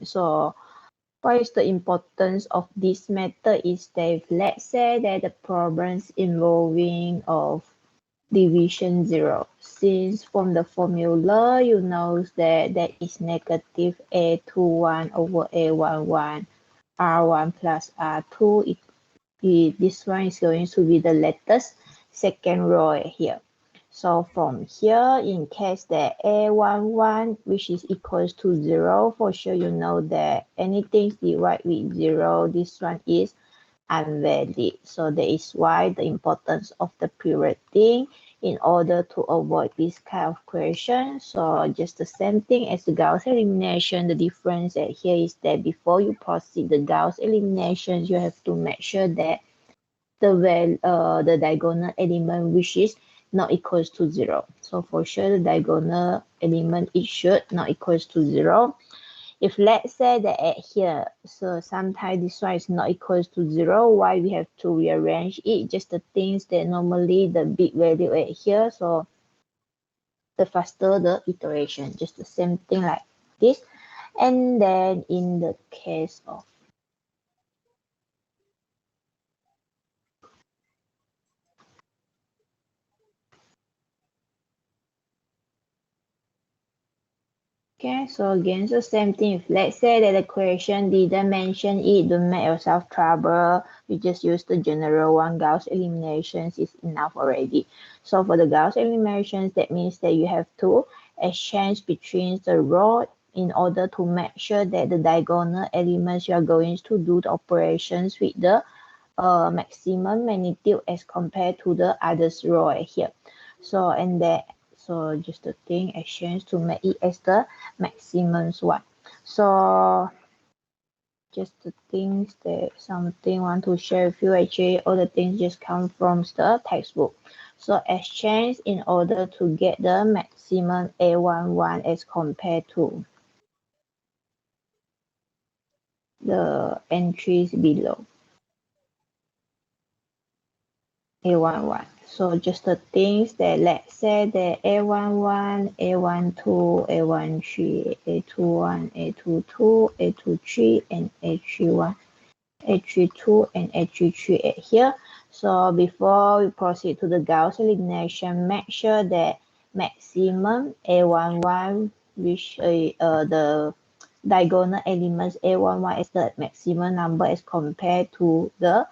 So what is the importance of this method is that if let's say that the problems involving of division 0, since from the formula you know that is negative a21 over a11 r1 plus r2. This one is going to be the latest second row here. So from here, in case that a11 which is equals to 0, for sure you know that anything divided with 0, this one is unvalid. So that is why the importance of the period thing in order to avoid this kind of question. So just the same thing as the Gauss elimination. The difference here is that before you proceed the Gauss elimination, you have to make sure that the diagonal element which is not equals to 0. So for sure the diagonal element it should not equals to 0. If let's say that at here, so sometimes this one is not equals to 0, why we have to rearrange it? Just the things that normally the big value at here, so the faster the iteration, just the same thing like this. And then in the case of okay, so again, the same thing. If let's say that the question didn't mention it, don't make yourself trouble. You just use the general one. Gauss eliminations is enough already. So for the Gauss eliminations, that means that you have to exchange between the row in order to make sure that the diagonal elements you are going to do the operations with the maximum magnitude as compared to the others row here. So and that. So just the thing exchange to make it as the maximum one. So just the things that something want to share with you, actually all the things just come from the textbook. So exchange in order to get the maximum A11 as compared to the entries below A11. So just the things that let's say the A11, A12, A13, A21, A22, A23, and A31, A32, and A33 at here. So before we proceed to the Gauss elimination, make sure that maximum A11, which the diagonal elements A11 is the maximum number as compared to the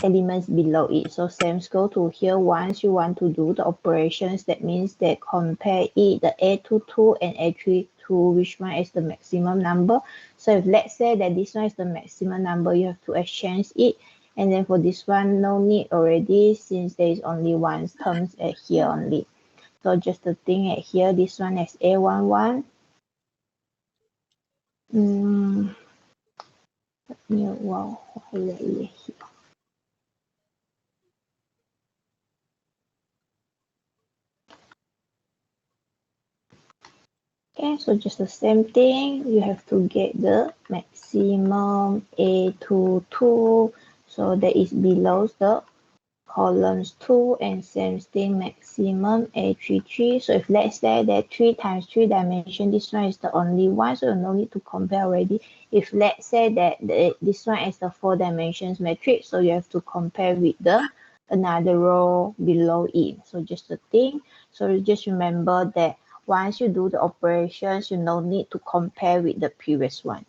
elements below it. So same go to here. Once you want to do the operations, that means that compare it, the A22 and A32, which one is the maximum number. So if let's say that this one is the maximum number, you have to exchange it. And then for this one, no need already, since there is only one terms at here only. So just the thing at here, this one is A11. Wow, highlight here. Okay, so just the same thing, you have to get the maximum A22, so that is below the columns 2, and same thing maximum A33. So if let's say that 3 times 3 dimension, this one is the only one, so no need to compare already. If let's say that this one is the 4 dimensions matrix, so you have to compare with the another row below it. So just the thing, so just remember that once you do the operations, you no need to compare with the previous one.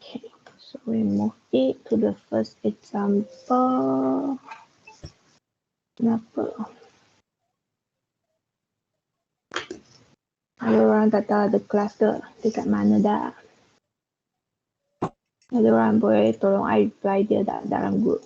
Okay, so we move it to the first example. Kenapa? Ada orang tak tahu ada kelas tu dekat mana dah. Ada orang boleh tolong I reply dia tak dalam group.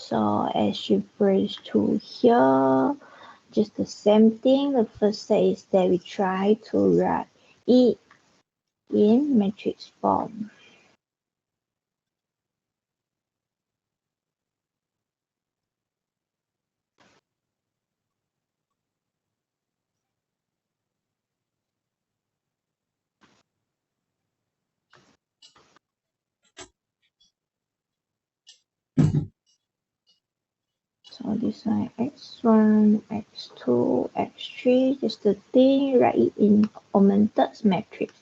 So as refers to here, just the same thing. The first step is that we try to write it in matrix form. So this one x1, x2, x3, just the thing, write it in augmented matrix.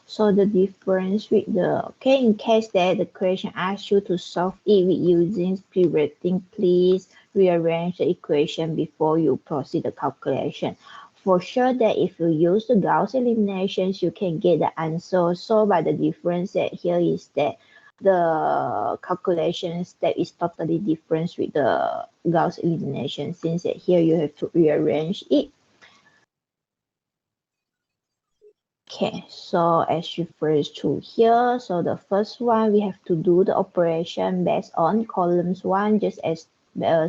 So the difference with the, okay, in case that the question asks you to solve it with using pre-rating, please rearrange the equation before you proceed the calculation. For sure that if you use the Gauss eliminations, you can get the answer. So by the difference that here is that the calculation step is totally different with the Gauss elimination, since that here you have to rearrange it. Okay, so as refers to here, so the first one we have to do the operation based on columns 1, just as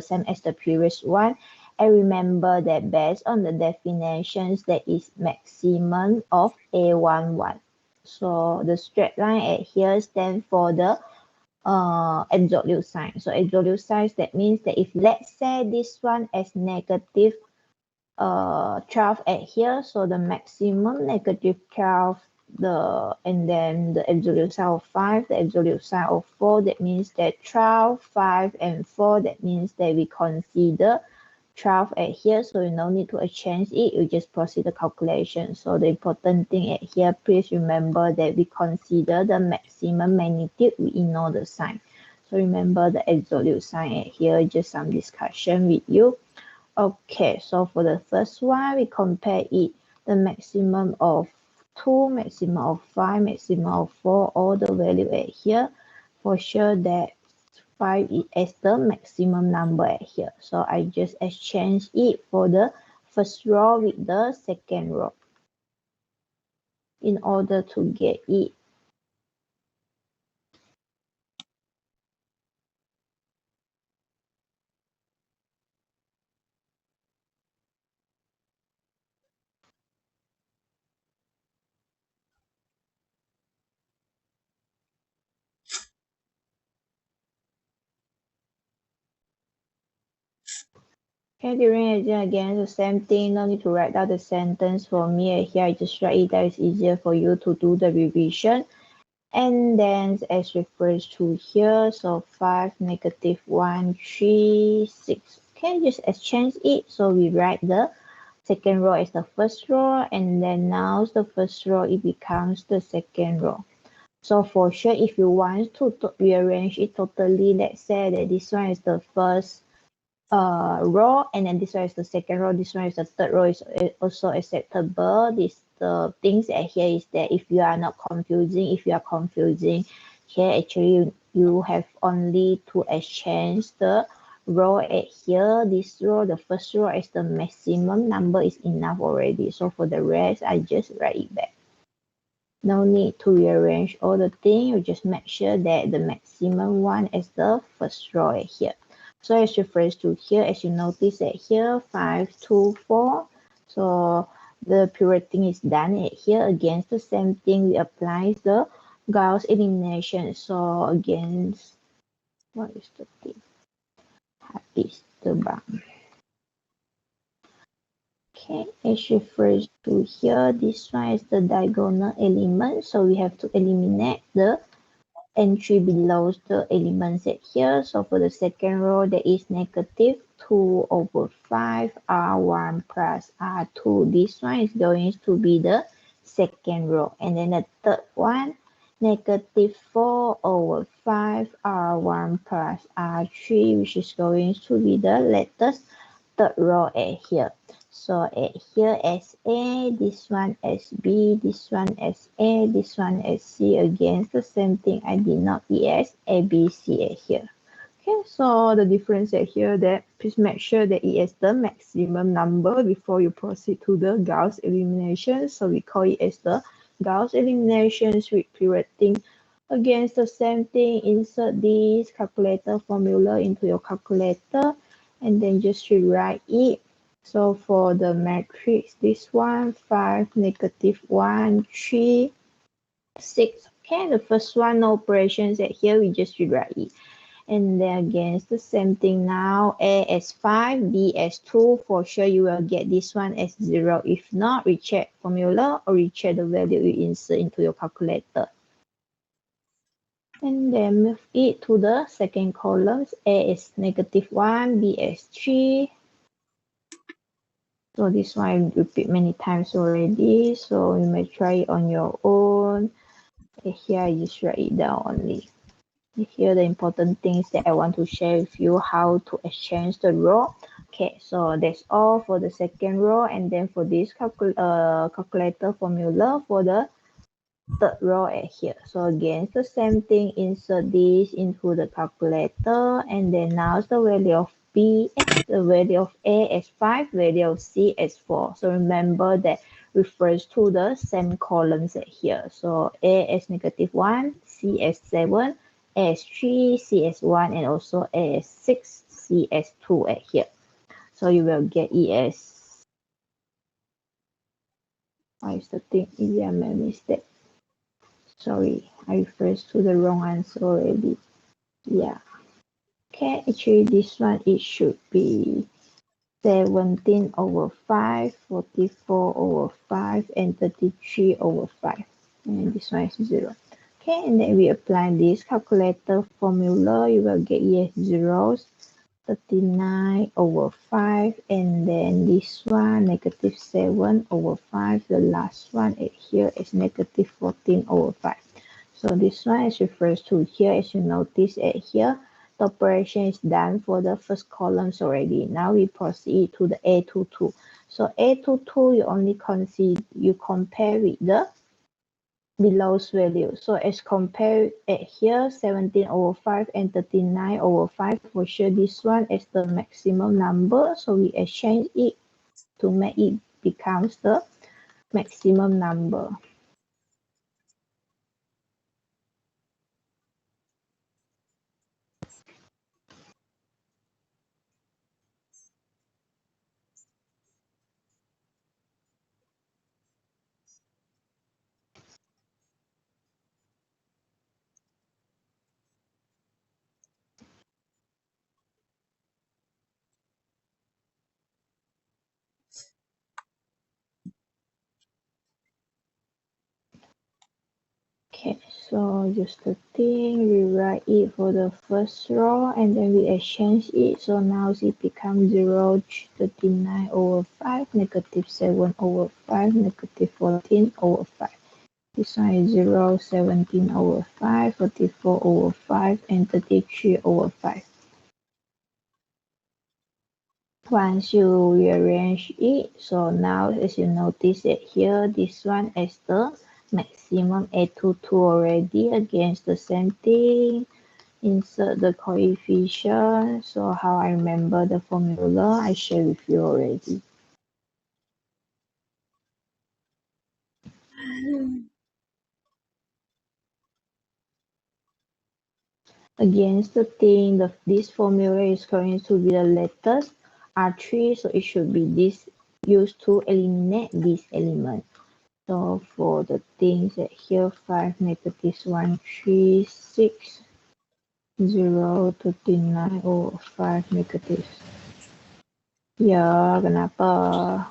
same as the previous one. And remember that based on the definitions, there is maximum of A11. So the straight line at here stands for the absolute sign. So absolute sign, that means that if let's say this one is negative 12 at here, so the maximum negative 12, and then the absolute sign of 5, the absolute sign of 4, that means that 12, 5, and 4, that means that we consider 12 at here, so you no need to change it, you just proceed the calculation. So the important thing at here, please remember that we consider the maximum magnitude, we ignore the sign. So remember the absolute sign at here, just some discussion with you. Okay, so for the first one, we compare it, the maximum of 2, maximum of 5, maximum of 4, all the value at here. For sure that 5 is the maximum number at here. So I just exchange it for the first row with the second row in order to get it. Okay, during exam again, the same thing, no need to write down the sentence for me. Here I just write it, that is easier for you to do the revision. And then as refers to here, so 5, negative 1, 3, 6. Okay, just exchange it. So we write the second row as the first row, and then now the first row, it becomes the second row. So for sure, if you want to rearrange it totally, let's say that this one is the first row, and then this one is the second row, this one is the third row, is also acceptable. This the things at here is that if you are not confusing, if you are confusing, here actually you have only to exchange the row at here. This row, the first row is the maximum number, is enough already. So for the rest, I just write it back. No need to rearrange all the thing. You just make sure that the maximum one is the first row at here. So as refers to here, as you notice that here, 5, 2, 4. So the pivoting is done at here. Against the same thing, we apply the Gauss elimination. So against, what is the thing? Habis terbang. Okay, as refers to here, this one is the diagonal element. So we have to eliminate the entry below the elements at here. So for the second row, there is negative 2 over 5 R1 plus R2. This one is going to be the second row. And then the third one, negative 4 over 5 R1 plus R3, which is going to be the latest third row at here. So at here as A, this one as B, this one as A, this one as C. Again, the same thing, I did not E as A, B, C at here. Okay, so the difference at here, that please make sure that it is the maximum number before you proceed to the Gauss elimination. So we call it as the Gauss eliminations with pivoting Again, the same thing, insert this calculator formula into your calculator and then just rewrite it. So for the matrix, this one, 5, -1, 3, 6. Okay, the first one, no operations at here, we just rewrite it. And then again, the same thing now, A as 5, B as 2. For sure, you will get this one as 0. If not, recheck formula or recheck the value you insert into your calculator. And then move it to the second column. A is -1, B is 3. So this one I repeat many times already. So you may try it on your own. Here I just write it down only. Here the important things that I want to share with you, how to exchange the row. Okay, so that's all for the second row. And then for this calculator formula for the third row at here. So again, it's the same thing, insert this into the calculator, and then now it's the value of B, the value of A as 5, value of C as 4. So remember that refers to the same columns at here. So A as -1, C as 7, A as 3, C as 1, and also A as 6, C as 2 at here. So you will get E as, why is the thing, I made mistake. Sorry, I refers to the wrong answer already. Yeah. Okay, actually this one, it should be 17/5, 44/5, and 33/5. And this one is 0. Okay, and then we apply this calculator formula, you will get yes zeros, 39/5, and then this one, -7/5. The last one at here is -14/5. So this one is refers to here, as you notice at here, the operation is done for the first columns already. Now we proceed to the A22. So A22, you only compare with the below's value. So as compared at here, 17/5 and 39/5, for sure this one is the maximum number. So we exchange it to make it becomes the maximum number. Okay, so just the thing, rewrite it for the first row and then we exchange it. So now it becomes 0, 39/5, -7/5, -14/5. This one is 0, 17/5, 44/5, and 33/5. Once you rearrange it, so now as you notice it here, this one is the maximum A22 already. Against the same thing, insert the coefficient. So how I remember the formula, I share with you already. Against the thing, this formula is going to be the letters R3, so it should be this used to eliminate this element. So for the things at here, 5, -1, 3, 6, 0, 39, or 5 negative. Ya, kenapa?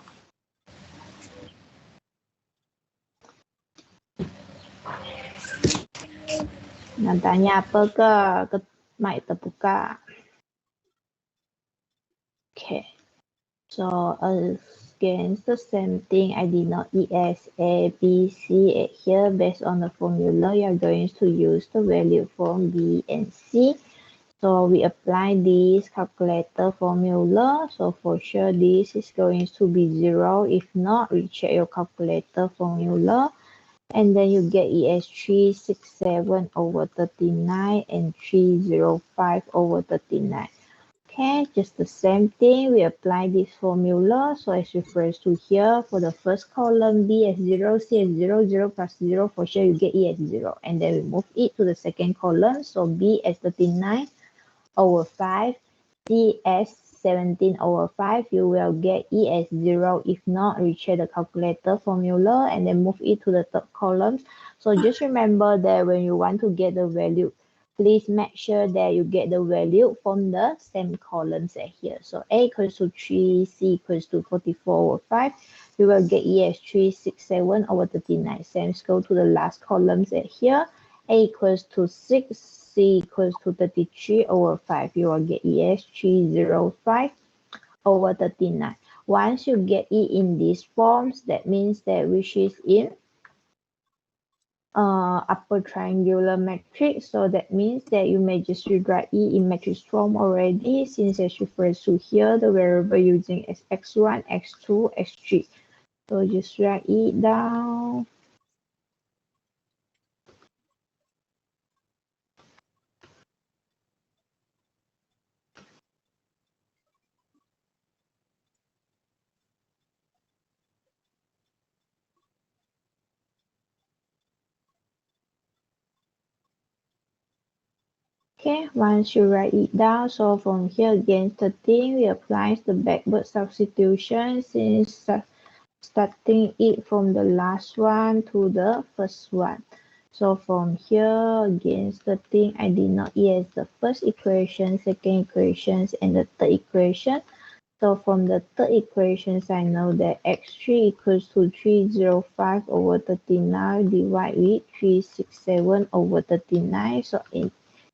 Nak tanya apa ke? Mic terbuka. Okay. So against the same thing, I did not ES A, B, C at here. Based on the formula, you are going to use the value from B and C. So we apply this calculator formula. So for sure, this is going to be 0. If not, recheck your calculator formula. And then you get ES 367/39 and 305/39. Okay, just the same thing. We apply this formula. So as refers to here, for the first column, B as 0, C as 0, 0 plus 0, for sure you get E as 0. And then we move it to the second column. So B as 39 over 5, C as 17 over 5, you will get E as 0. If not, recheck the calculator formula and then move it to the third column. So just remember that when you want to get the value, please make sure that you get the value from the same columns at here. So A equals to 3, C equals to 44 over 5. You will get E as 367 over 39. Same go to the last columns at here. A equals to 6, C equals to 33 over 5. You will get E as 305 over 39. Once you get E in these forms, that means that which is in upper triangular matrix. So that means that you may just rewrite E in matrix form already, since it refers to here the variable using as x1, x2, x3. So just write it down. Okay, once you write it down, so from here again 13, we apply the backward substitution, since starting it from the last one to the first one. So from here again 13, I denote it as the first equation, second equations, and the third equation. So from the third equations, I know that x3 equals to 305 over 39 divided with 367 over 39. So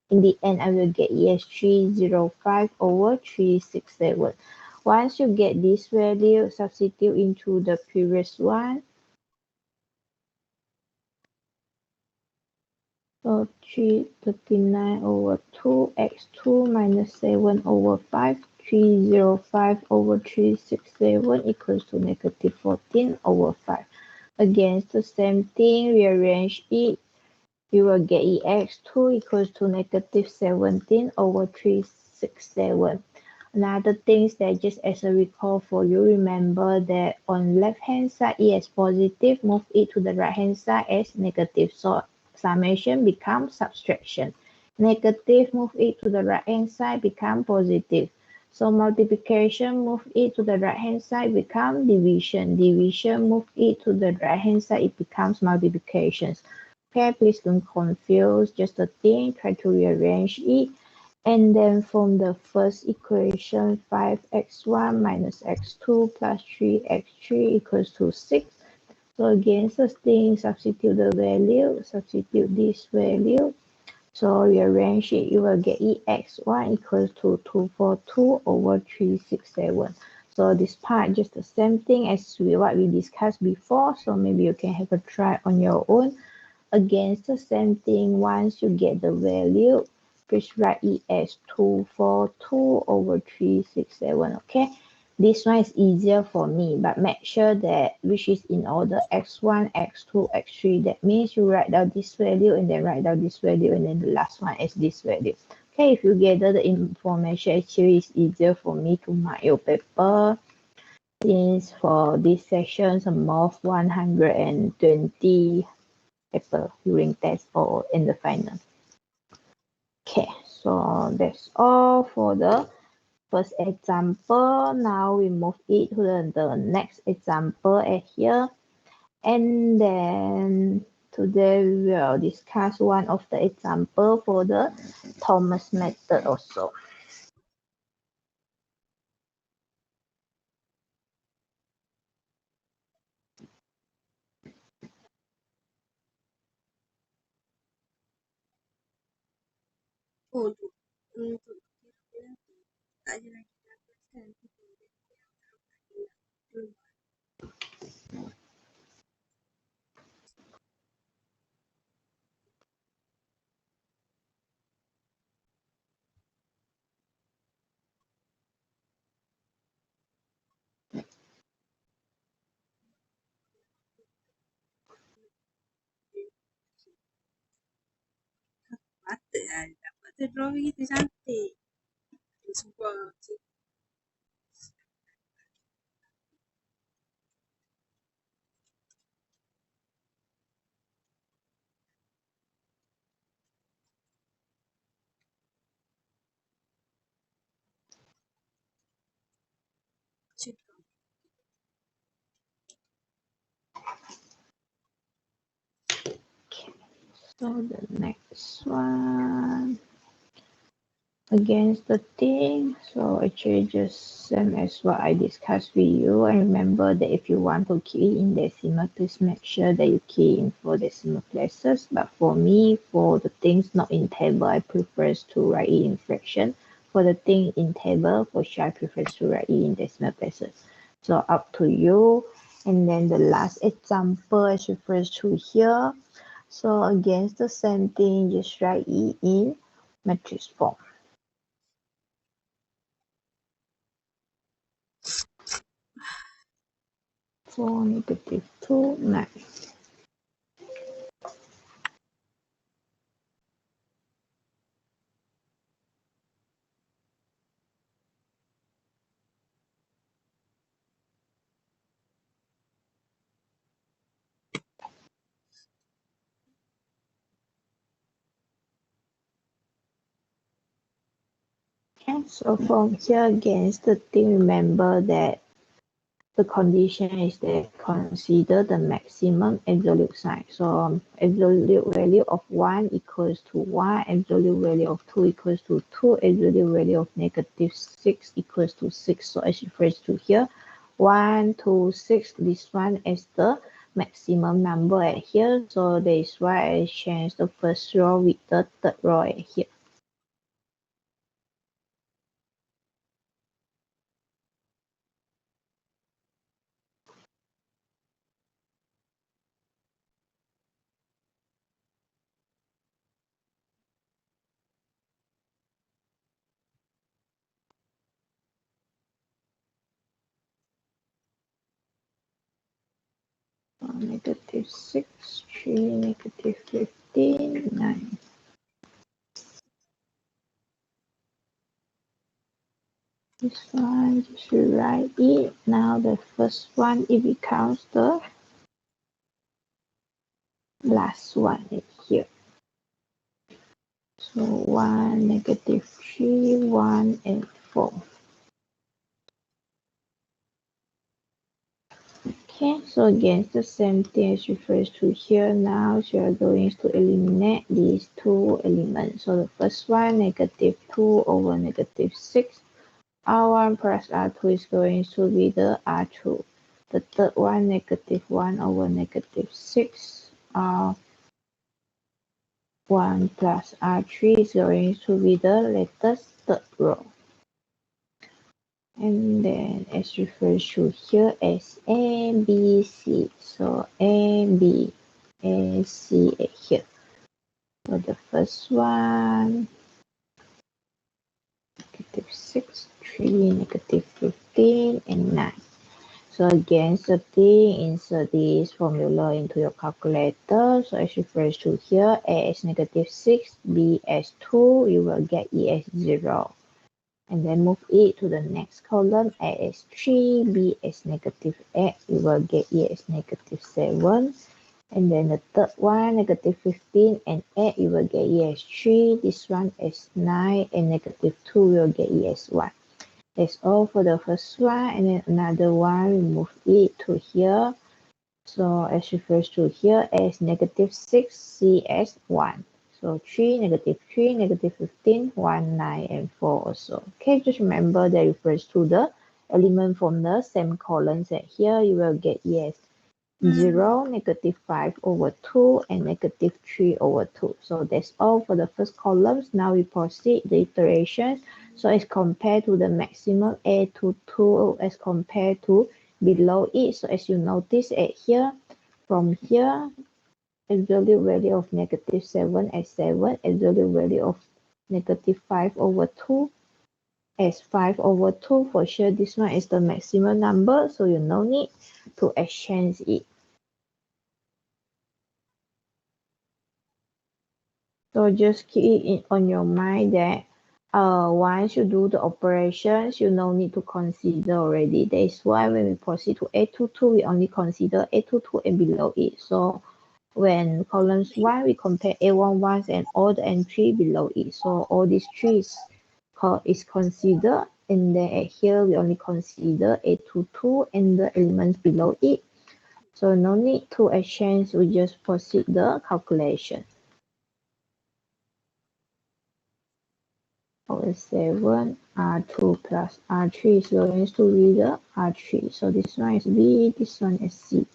in the end, I will get E as 305 over 367. Once you get this value, substitute into the previous one. So 339 over 2, x2 minus 7 over 5, 305 over 367 equals to negative 14 over 5. Again, it's the same thing, rearrange it. You will get Ex2 equals to negative 17 over 367. Another thing that just as a recall for you, remember that on left hand side E as positive, move it to the right hand side as negative. So summation becomes subtraction. Negative, move it to the right hand side, become positive. So multiplication, move it to the right hand side, become division. Division, move it to the right hand side, it becomes multiplications. Okay, please don't confuse just the thing, try to rearrange it. And then from the first equation, 5x1 minus x2 plus 3x3 equals to 6. So again, sustain, substitute the value, substitute this value. So rearrange it, you will get Ex1 equals to 242 over 367. So this part just the same thing as what we discussed before. So maybe you can have a try on your own. Again, the same thing. Once you get the value, please write it as 242 over 367. Okay, this one is easier for me, but make sure that which is in order x1, x2, x3. That means you write down this value and then write down this value and then the last one is this value. Okay, if you gather the information, actually it's easier for me to mark your paper. Since for this section, some of 120 paper during test or in the final. Okay, so that's all for the first example. Now we move it to the next example at here. And then today we will discuss one of the example for the Thomas method also. So the next one against the thing. So actually just same as what I discussed with you. And remember that if you want to key in decimal, please make sure that you key in for decimal places. But for me, for the things not in table, I prefer to write it in fraction. For the thing in table, for sure I prefer to write it in decimal places. So up to you. And then the last example is refers to here. So against the same thing, just write it in matrix form. 4 negative 2, 9. And so from here against the thing, remember that the condition is that consider the maximum absolute sign. So absolute value of 1 equals to 1, absolute value of 2 equals to 2, absolute value of negative 6 equals to 6. So as refers to here, 1, 2, 6, this one is the maximum number at here. So that is why I change the first row with the third row at here. Negative 6, 3, negative 15, 9. This one, just rewrite it. Now the first one, it becomes the last one here. So 1, negative 3, 1, and 4. Okay, so again, the same thing as refers to here now. So you're going to eliminate these two elements. So the first one, negative 2 over negative 6. R1 plus R2 is going to be the R2. The third one, negative 1 over negative 6. R1 plus R3 is going to be the latest third row. And then as refers to here as A, B, C. So A, B, A, C here. So the first one, negative 6, 3, negative 15, and 9. So again, subtracting, insert this formula into your calculator. So as refers to here, A as negative 6, B as 2, you will get E as 0. And then move it to the next column, A as 3, B as negative 8, you will get E as negative 7. And then the third one, negative 15 and 8, you will get E as 3. This one is 9 and negative 2 will get E as 1. That's all for the first one. And then another one, we move it to here. So as refers to here as negative 6, C as 1. So 3, negative 3, negative 15, 1, 9, and 4 also. Okay, just remember that refers to the element from the same columns that here you will get yes 0, negative 5 over 2, and negative 3 over 2. So that's all for the first columns. Now we proceed the iterations. So as compared to the maximum A to 2 as compared to below it. So as you notice at here, from here, absolute value of negative 7 as 7, absolute value of negative 5 over 2 as 5 over 2. For sure, this one is the maximum number, so you no need to exchange it. So just keep it on your mind that once you do the operations, you no need to consider already. That's why when we proceed to A22, we only consider A22 and below it. So when columns 1, we compare A11 and all the entry below it. So all these trees is considered, and then at here we only consider A22 and the elements below it. So no need to exchange, we just proceed the calculation. Over 7 R2 plus R3 is going to be the R3. So this one is B, this one is C.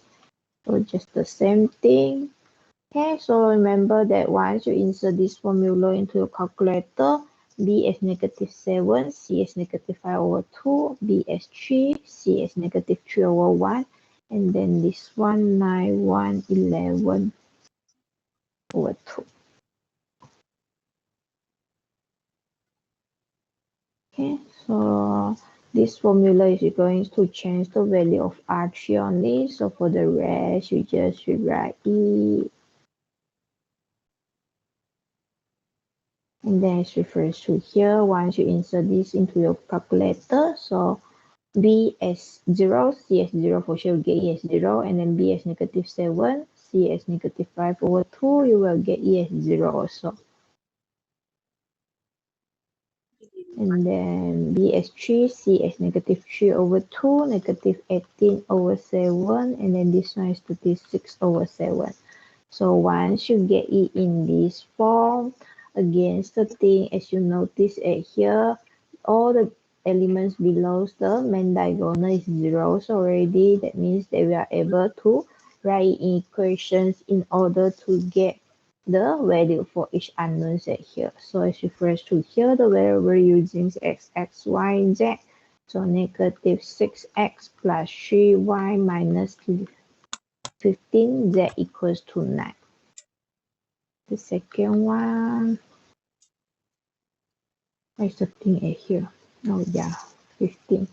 So just the same thing. Okay, so remember that once you insert this formula into your calculator, B as -7, C as -5/2, B as 3, C as -3/1, and then this one 9, 1, 11/2. Okay, so this formula is going to change the value of R3 only. So for the rest, you just rewrite E, and then it refers to here. Once you insert this into your calculator, so B as 0, C as 0 for sure, get E as 0, and then B as -7, C as -5/2, you will get E as 0 also. And then B as 3, C as -3/2, -18/7, and then this one is 36/7. So once you get it in this form, against the thing, as you notice at here, all the elements below the main diagonal is zeros already. That means that we are able to write equations in order to get the value for each unknown set here. So as refers to here, the value we're using is x, y, z. So -6x plus 3y minus 15, z equals to 9. The second one, why is the thing at here? Oh yeah, 15.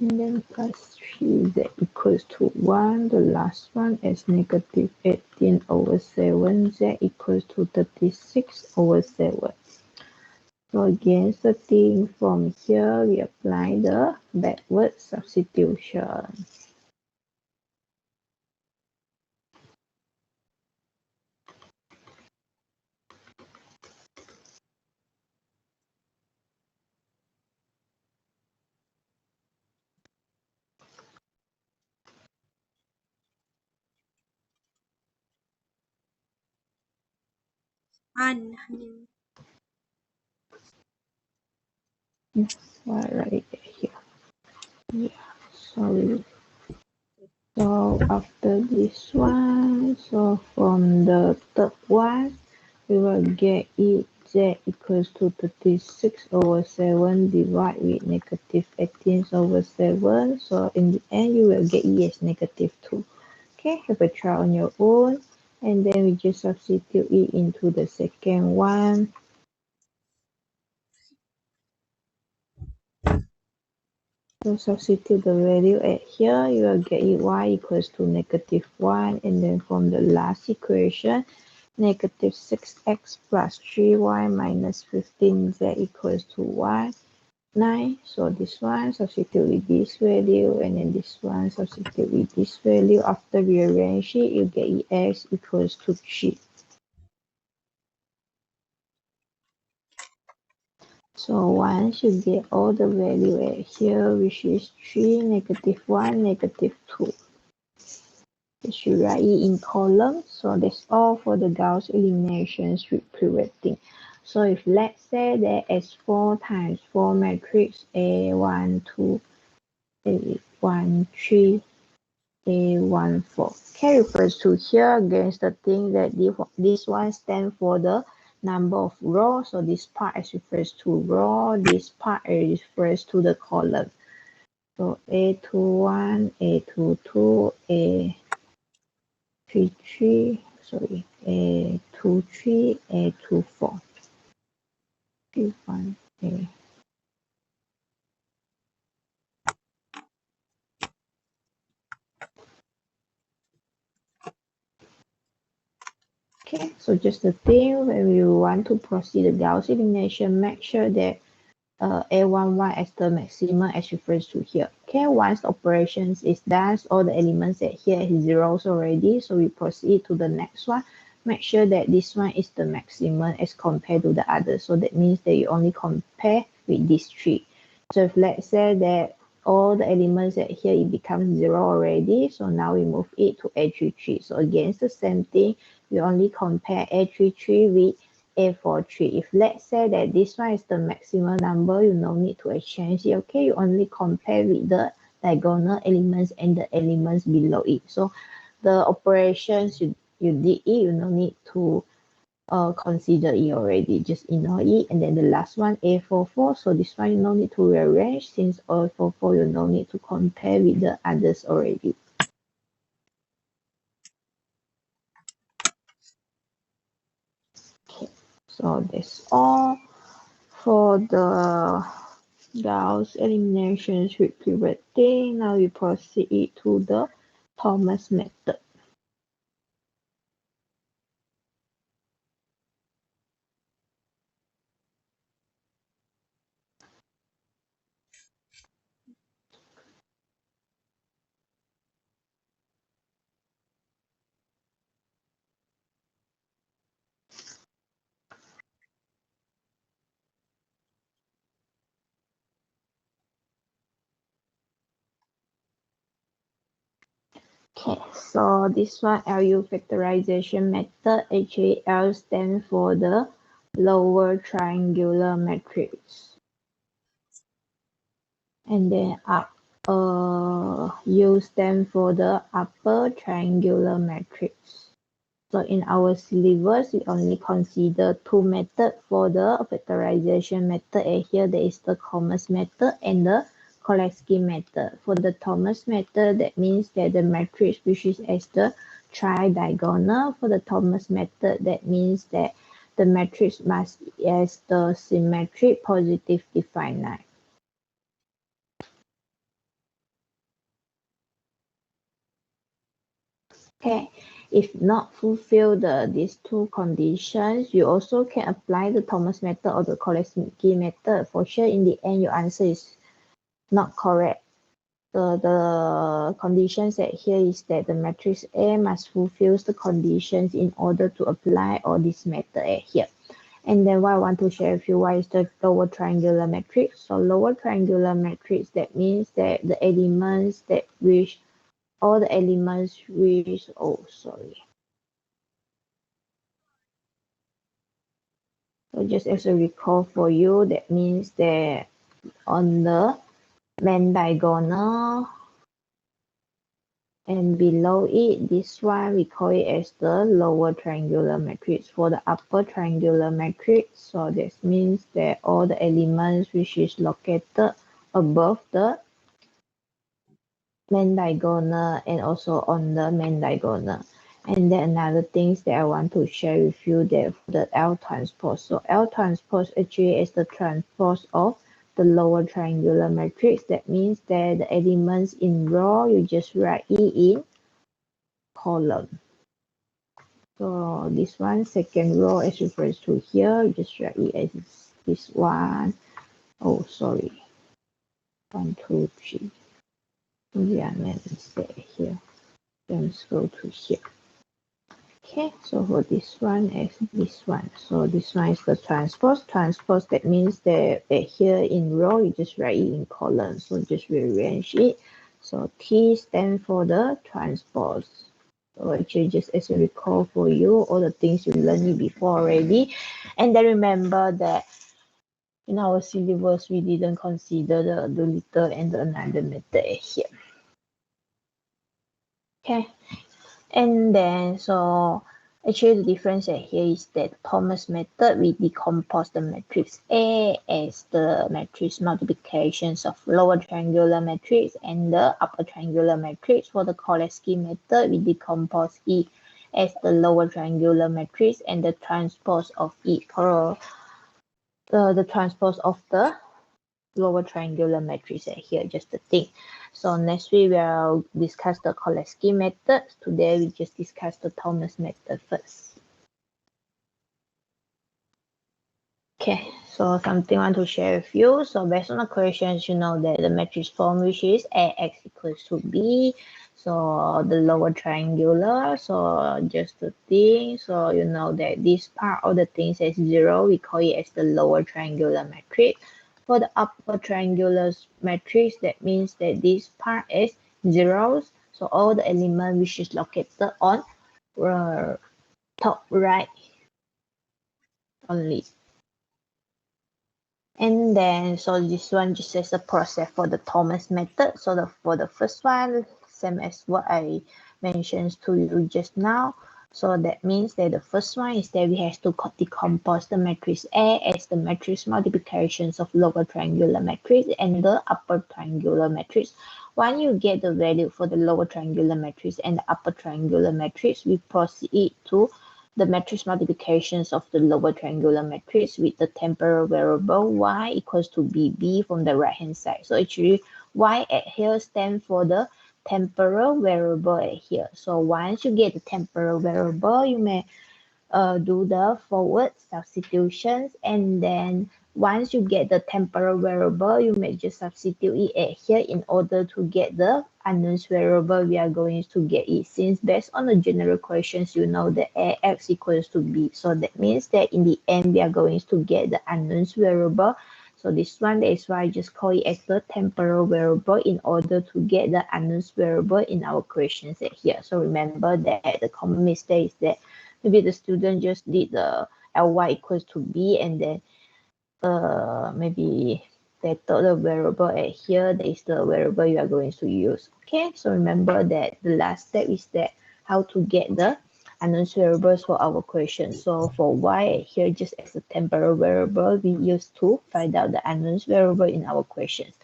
And then plus 3, z equals to 1. The last one is -18/7, z equals to 36/7. So against the thing from here, we apply the backward substitution. Yes, right here. Yeah, sorry. So after this one, so from the third one, we will get it z equals to 36/7 divided with -18/7. So in the end, you will get e as -2. Okay, have a try on your own. And then we just substitute it into the second one. So substitute the value at here, you will get it y equals to -1. And then from the last equation, -6x plus 3y minus 15z equals to 9. So this one substitute with this value, and then this one substitute with this value. After rearrange it, you get x equals to 3. So once you get all the value at here, which is 3, -1, -2. You should write it in columns. So that's all for the Gauss eliminations with pivoting. So if let's say that S4 times 4 matrix A1, 2, A1, 3, A1, 4. K refers to here against the thing that this one stands for the number of rows. So this part is refers to row, this part refers to the column. So A21, A22, A33, sorry, A23, A24. P1, A. Okay, so just the thing when we want to proceed the Gauss elimination, make sure that A11 as the maximum as refers to here. Okay, once the operations is done, all the elements at here is zeros already, so we proceed to the next one. Make sure that this one is the maximum as compared to the others. So that means that you only compare with these three. So if let's say that all the elements at here, it becomes zero already. So now we move it to A33. So again, it's the same thing. We only compare A33 with A43. If let's say that this one is the maximum number, you no need to exchange it. Okay, you only compare with the diagonal elements and the elements below it. So the operations you did it, you no need to consider it already. Just ignore it. And then the last one, A44. So this one you no need to rearrange, since A44 you no need to compare with the others already. Okay, so that's all for the Gauss eliminations with pivoting. Now we proceed to the Thomas method. Okay, so this one LU factorization method, actually L stands for the lower triangular matrix. And then U stands for the upper triangular matrix. So in our syllabus, we only consider two methods for the factorization method. And here there is the Thomas method and the Kolesky method. For the Thomas method, that means that the matrix which is as the tridiagonal. For the Thomas method, that means that the matrix must be as the symmetric positive definite. Okay, if not fulfill these two conditions, you also can apply the Thomas method or the Kolesky method. For sure, in the end, your answer is not correct. The conditions that here is that the matrix A must fulfill the conditions in order to apply all this method at here. And then what I want to share with you, what is the lower triangular matrix? So lower triangular matrix, that means that the elements that which all the elements which, oh, sorry. So just as a recall for you, that means that on the main diagonal and below it, this one we call it as the lower triangular matrix. For the upper triangular matrix, so this means that all the elements which is located above the main diagonal and also on the main diagonal. And then another things that I want to share with you, that the L transpose. So L transpose actually is the transpose of the lower triangular matrix. That means that the elements in row, you just write it in column. So this one, second row as refers to here, you just write it as this one. Oh, sorry. 1, 2, 3. Yeah, made a mistake here. Let's go to here. Okay, so for this one is this one. So this one is the transpose. Transpose, that means that here in row, you just write it in column. So just rearrange it. So T stands for the transpose. So actually just as a recall for you, all the things you learned before already. And then remember that in our syllabus, we didn't consider the little and the another method here. Okay. And then, so actually the difference here is that Thomas method, we decompose the matrix A as the matrix multiplications of lower triangular matrix and the upper triangular matrix. For the Kolesky method, we decompose E as the lower triangular matrix and the transpose of E for the transpose of the lower triangular matrix here, just the thing. So next we will discuss the Kolesky method. Today we just discuss the Thomas method first. Okay, So something I want to share with you. So based on the questions, you know that the matrix form, which is AX equals to B. So the lower triangular, so just the thing. So you know that this part of the things is 0, we call it as the lower triangular matrix. For the upper triangular matrix, that means that this part is zeros. So all the element which is located on top right only. And then, so this one just is a process for the Thomas method. So for the first one, same as what I mentioned to you just now. So that means that the first one is that we have to decompose the matrix A as the matrix multiplications of lower triangular matrix and the upper triangular matrix. When you get the value for the lower triangular matrix and the upper triangular matrix, we proceed to the matrix multiplications of the lower triangular matrix with the temporal variable y equals to bb from the right hand side. So actually y at here stands for the temporal variable at here. So once you get the temporal variable, you may do the forward substitutions, and then once you get the temporal variable, you may just substitute it at here in order to get the unknowns variable we are going to get it. Since based on the general questions, you know that ax equals to b, so that means that in the end we are going to get the unknowns variable. So this one, that is why I just call it as the temporal variable in order to get the unknowns variable in our questions at here. So remember that the common mistake is that maybe the student just did the ly equals to b, and then maybe they thought the variable at here, that is the variable you are going to use. Okay, so remember that the last step is that how to get the unknown variables for our question. So for y here, just as a temporal variable, we use to find out the unknown variable in our questions.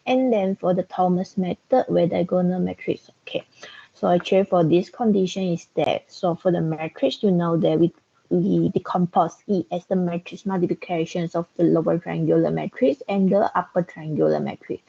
And then for the Thomas method, where diagonal matrix, okay. So actually for this condition is that, so for the matrix, you know that we decompose it as the matrix multiplications of the lower triangular matrix and the upper triangular matrix.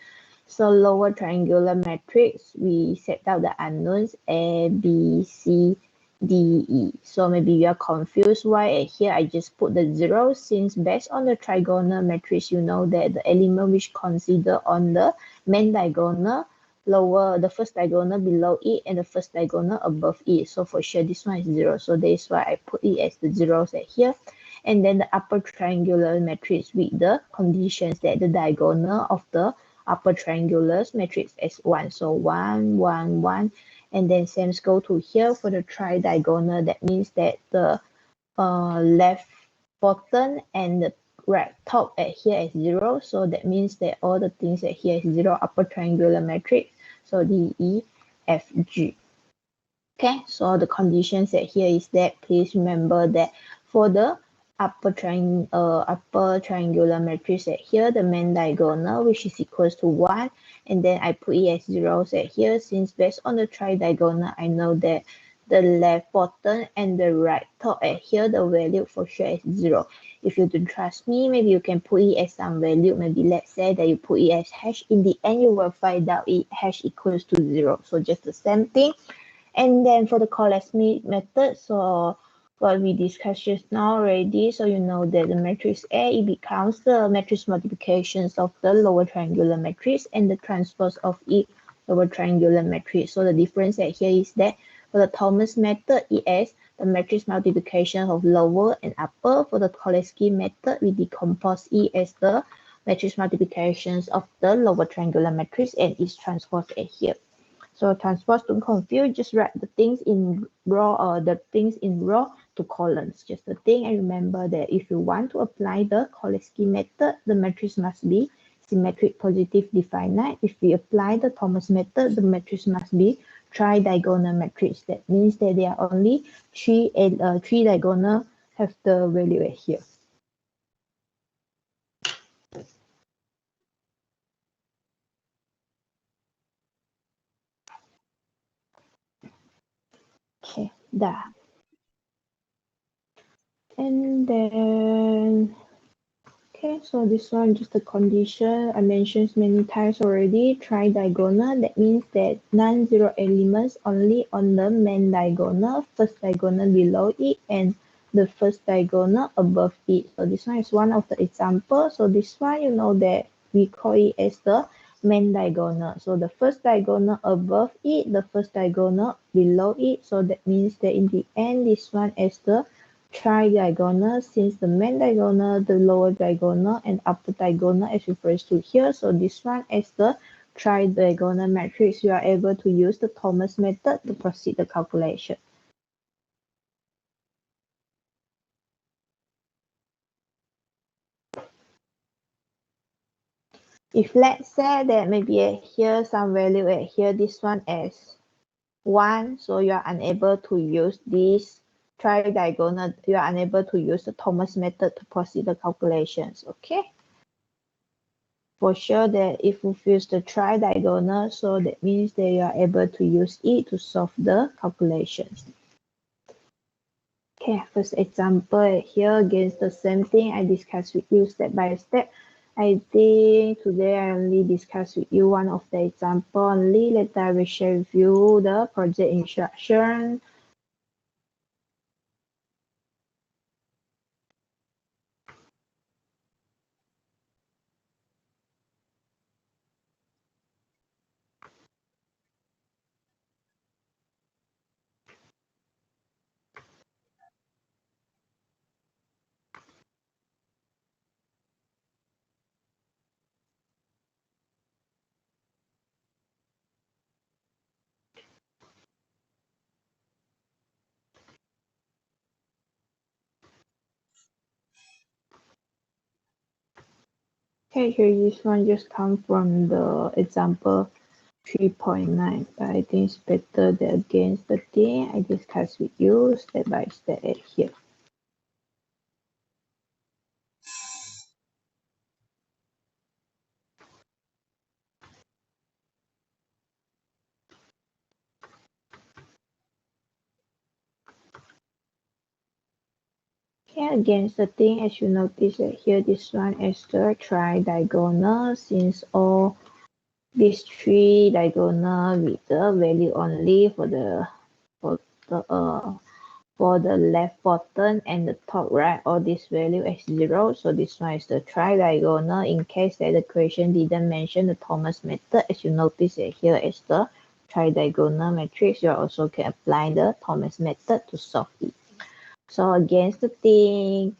So lower triangular matrix, we set out the unknowns A, B, C, D, E. So maybe you are confused why here I just put the 0, since based on the trigonal matrix, you know that the element which consider on the main diagonal, lower the first diagonal below it and the first diagonal above it. So for sure this one is 0. So that is why I put it as the zeros at here. And then the upper triangular matrix with the conditions that the diagonal of the upper triangular matrix is 1. So 1, 1, 1. And then same go to here for the tri-diagonal. That means that the left bottom and the right top at here is 0. So that means that all the things at here is 0, upper triangular matrix. So D, E, F, G. Okay, so the conditions at here is that please remember that for the upper triangular matrix at here, the main diagonal, which is equals to 1, and then I put it as zeros at here, since based on the tri-diagonal, I know that the left bottom and the right top at here, the value for sure is 0. If you don't trust me, maybe you can put it as some value. Maybe let's say that you put it as hash. In the end, you will find out it hash equals to 0. So just the same thing. And then for the Cholesky method, so what we discussed just now already, so you know that the matrix A, it becomes the matrix multiplications of the lower triangular matrix and the transpose of each lower triangular matrix. So the difference at here is that for the Thomas method, it is the matrix multiplication of lower and upper. For the Cholesky method, we decompose it as the matrix multiplications of the lower triangular matrix and its transpose at here. So transpose, don't confuse, just write the things in row or the things in row to columns. Just the thing, and remember that if you want to apply the Cholesky method, the matrix must be symmetric positive definite. If we apply the Thomas method, the matrix must be tri-diagonal matrix. That means that there are only three diagonal have the value at here. Okay, that. And then, okay, so this one just the condition I mentioned many times already. Tri-diagonal, that means that non-zero elements only on the main diagonal, first diagonal below it, and the first diagonal above it. So this one is one of the examples. So this one, you know that we call it as the main diagonal. So the first diagonal above it, the first diagonal below it. So that means that in the end, this one is the tridiagonal, since the main diagonal, the lower diagonal, and upper diagonal is refers to here. So this one is the tridiagonal matrix. You are able to use the Thomas method to proceed the calculation. If let's say that maybe at here some value at here, this one is 1, so you are unable to use this tridiagonal, you are unable to use the Thomas method to proceed the calculations, okay? For sure that if we use the tridiagonal, so that means that you are able to use it to solve the calculations. Okay, first example here, against the same thing I discussed with you step by step. I think today I only discuss with you one of the example only. Later I will share with you the project instruction. Okay, here this one just come from the example 3.9, but I think it's better than against the thing I discussed with you step by step at here. Okay, against the thing, as you notice that here, this one is the tridiagonal, since all these three diagonal with the value only for the for the left bottom and the top right, all this value is 0. So this one is the tridiagonal. In case that the question didn't mention the Thomas method, as you notice that here is the tridiagonal matrix, you also can apply the Thomas method to solve it. So against the thing,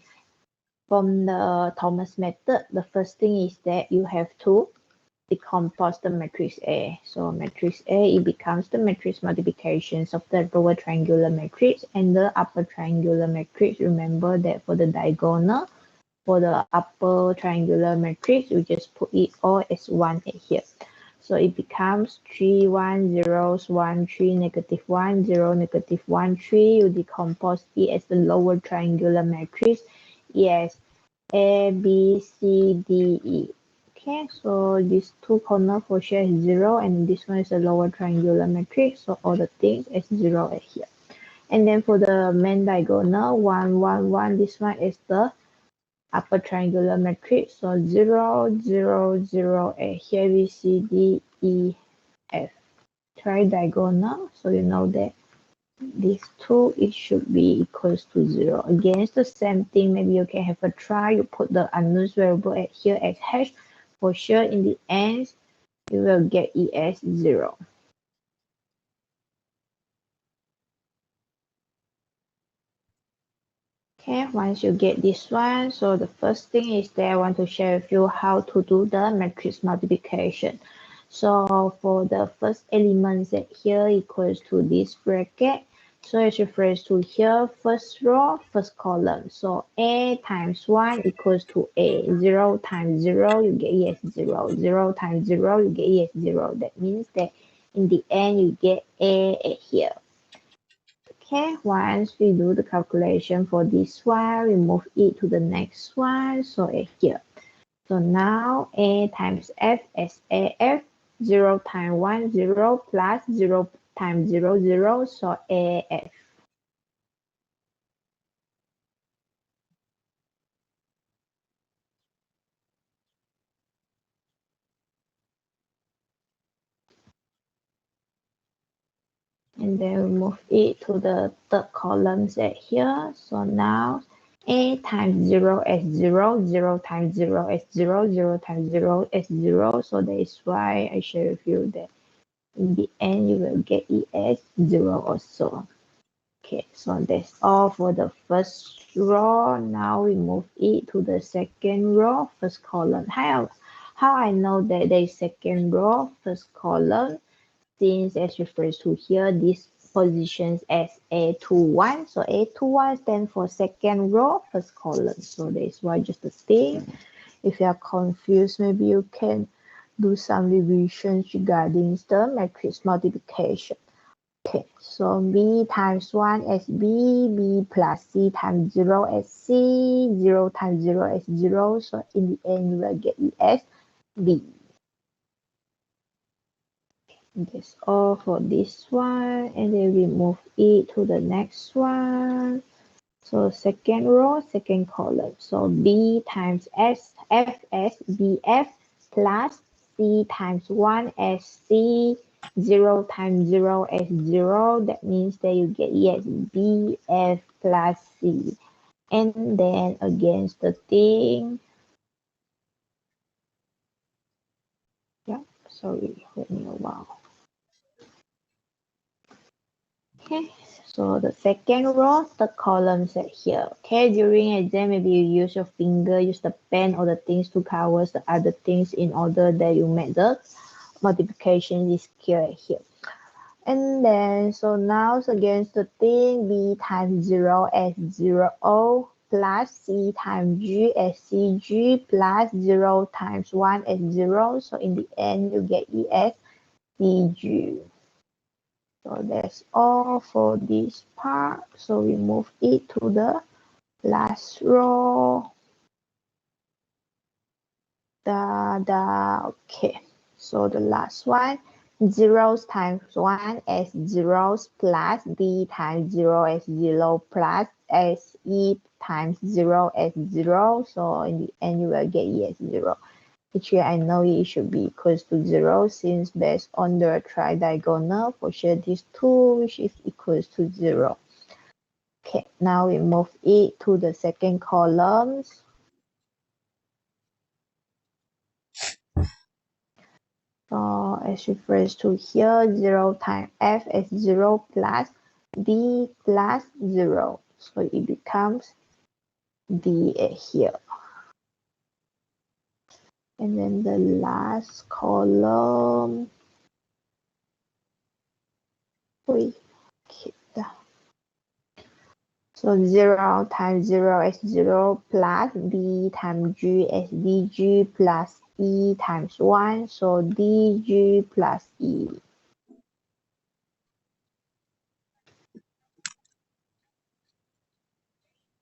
from the Thomas method, the first thing is that you have to decompose the matrix A. So matrix A, it becomes the matrix multiplications of the lower triangular matrix and the upper triangular matrix. Remember that for the diagonal, for the upper triangular matrix, you just put it all as 1 here. So it becomes 3, 1, 0, 1, 3, negative 1, 0, negative 1, 3. You decompose it as the lower triangular matrix. Yes, A, B, C, D, E. Okay, so these two corner for sure is 0, and this one is a lower triangular matrix. So all the things is 0 at here. And then for the main diagonal, 1, 1, 1, this one is the upper triangular matrix. So 0, 0, 0, A. Here we see D, E, F. Tridiagonal, so you know that these two, it should be equals to 0. Against the same thing, maybe you can have a try. You put the unknown variable at here as hash. For sure, in the end, you will get E as 0. Okay, once you get this one, so the first thing is that I want to share with you how to do the matrix multiplication. So for the first element set here equals to this bracket. So it refers to here, first row, first column. So A times 1 equals to A. 0 times 0, you get E as 0. 0 times 0, you get E as 0. That means that in the end, you get A at here. Okay, once we do the calculation for this one, we move it to the next one. So here. So now A times F is AF. 0 times 1, 0 plus 0 times 0, 0. So AF. and then we move it to the third column set here. So now a times 0 as 0, 0 times 0 as 0, 0 times 0 as 0. So that is why I share with you that in the end you will get it as 0 also. Okay, so that's all for the first row. Now we move it to the second row, first column. How I know that there is second row, first column, since as refers to here, this positions as A21. So A21 stands for second row, first column. So that's why just the thing. If you are confused, maybe you can do some revisions regarding the matrix multiplication. Okay, so B times 1 as B, B plus C times 0 as C, 0 times 0 as 0. So in the end, you will get it as B. That's all for this one, and then we move it to the next one. So second row, second column. So B times S, F as BF plus C times 1 as C, 0 times 0 as 0. That means that you get yes, BF plus C. And then against the thing. Yeah, sorry, wait me a while. Okay, so the second row, the column set here. Okay, during exam, maybe you use your finger, use the pen or the things to cover the other things in order that you make the multiplication is clear here. And then, so now against the thing, B times 0 as 0 plus C times G as CG plus 0 times 1 as 0. So in the end, you get E as CG. So that's all for this part. So we move it to the last row. Okay. So the last one, zeros times 1 as zeros plus B times 0 as 0 plus SE times 0 as 0. So in the end, you will get E as 0. Actually, I know it should be equals to 0 since based on the tridiagonal, for sure this 2 which is equals to 0. Okay, now we move it to the second column. So as refers to here, 0 times F as 0 plus B plus 0. So it becomes D here. And then the last column. Okay. So 0 times 0 as 0 plus B times G as DG plus E times 1. So DG plus E.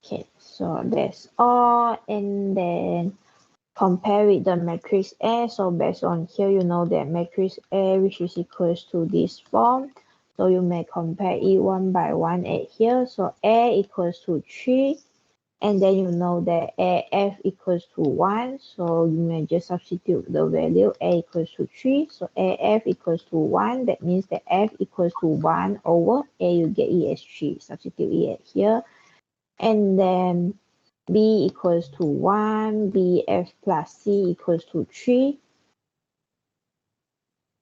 Okay, so that's all. And then compare with the matrix A. So based on here, you know that matrix A, which is equals to this form. So you may compare it one by one at here. So A equals to 3. And then you know that AF equals to 1. So you may just substitute the value A equals to 3. So AF equals to 1. That means that F equals to 1 over A. You get E as 3. Substitute E at here. And then B equals to 1, BF plus C equals to 3.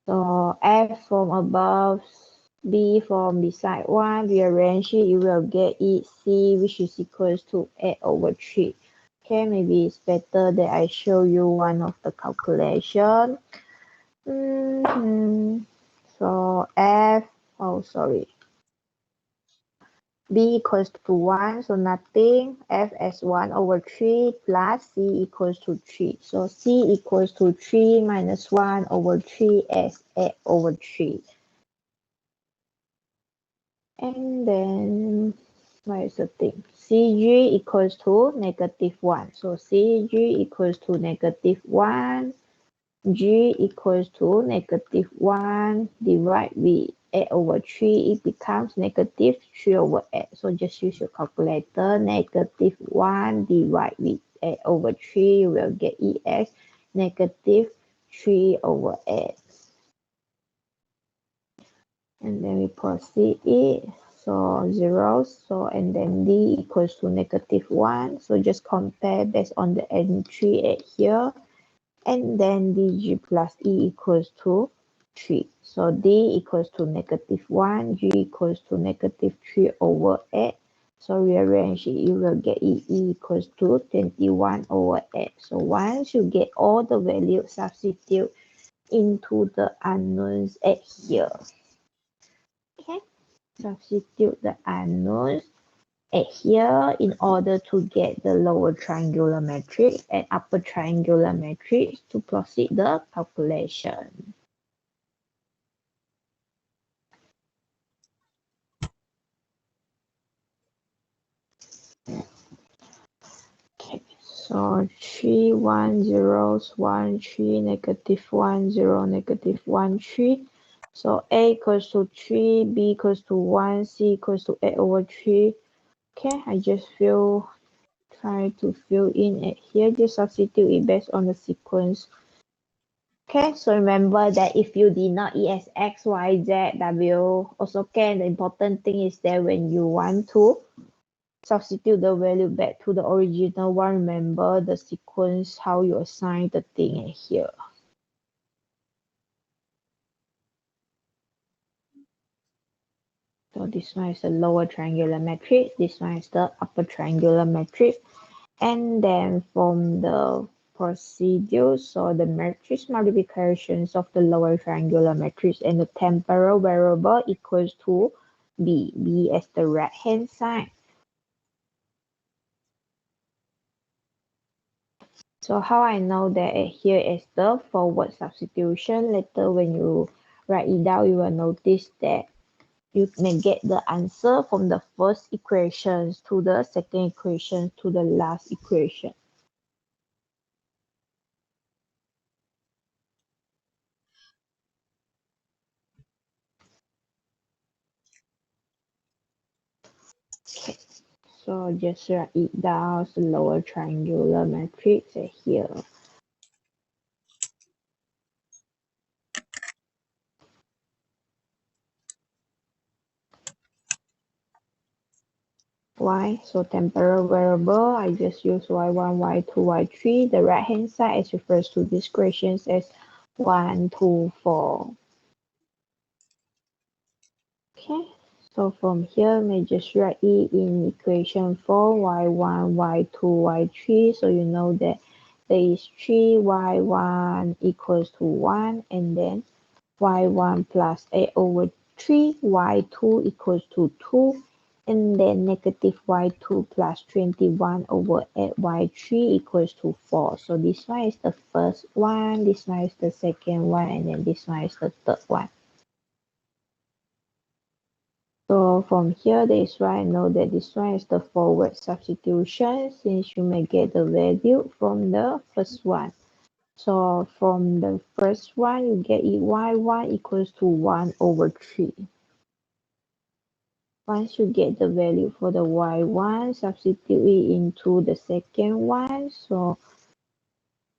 So F from above, B from beside 1, rearrange it, you will get it C, which is equals to 8 over 3. Okay, maybe it's better that I show you one of the calculation. So F, B equals to 1, so nothing. F as 1 over 3 plus C equals to 3. So C equals to 3 minus 1 over 3 as 8 over 3. And then, what is the thing? CG equals to negative 1. So CG equals to negative 1. G equals to negative 1 divided with 8 over 3, it becomes negative 3 over 8. So just use your calculator. Negative 1 divided with 8 over 3, you will get E as negative 3 over 8. And then we proceed it. So 0, so and then d equals to -1. So just compare based on the entry at here. And then dg plus e equals to 3. So d equals to -1, g equals to -3 over 8. So rearrange it, you will get e equals to 21 over 8. So once you get all the values, substitute into the unknowns at here. Okay, substitute the unknowns at here in order to get the lower triangular matrix and upper triangular matrix to proceed the calculation. Okay, so 3, 1, 0, 1, 3, -1, 0, -1, 3. So A equals to 3, B equals to 1, C equals to 8 over 3. Okay, I just try to fill in at here, just substitute it based on the sequence. Okay, so remember that if you did not ES X, Y, Z, W, also can, the important thing is that when you want to substitute the value back to the original one, remember the sequence, how you assign the thing at here. So this one is the lower triangular matrix, this one is the upper triangular matrix. And then from the procedures, so the matrix multiplications of the lower triangular matrix and the temporal variable equals to B as the right hand side. So how I know that here is the forward substitution. Later when you write it down, you will notice that you may get the answer from the first equation to the second equation to the last equation. Okay, so just write it down, the lower triangular matrix here. Y, so temporal variable, I just use y1, y2, y3. The right hand side is refers to these equations as 1, 2, 4. Okay, so from here, we just write it in equation 4, y1, y2, y3. So you know that there is 3, y1 equals to 1, and then y1 plus 8 over 3, y2 equals to 2, and then negative y2 plus 21 over 8, y3 equals to 4. So this one is the first one, this one is the second one, and then this one is the third one. So from here, that is why I know that this one is the forward substitution, since you may get the value from the first one. So from the first one, you get y1 equals to 1 over 3. Once you get the value for the y1, substitute it into the second one. So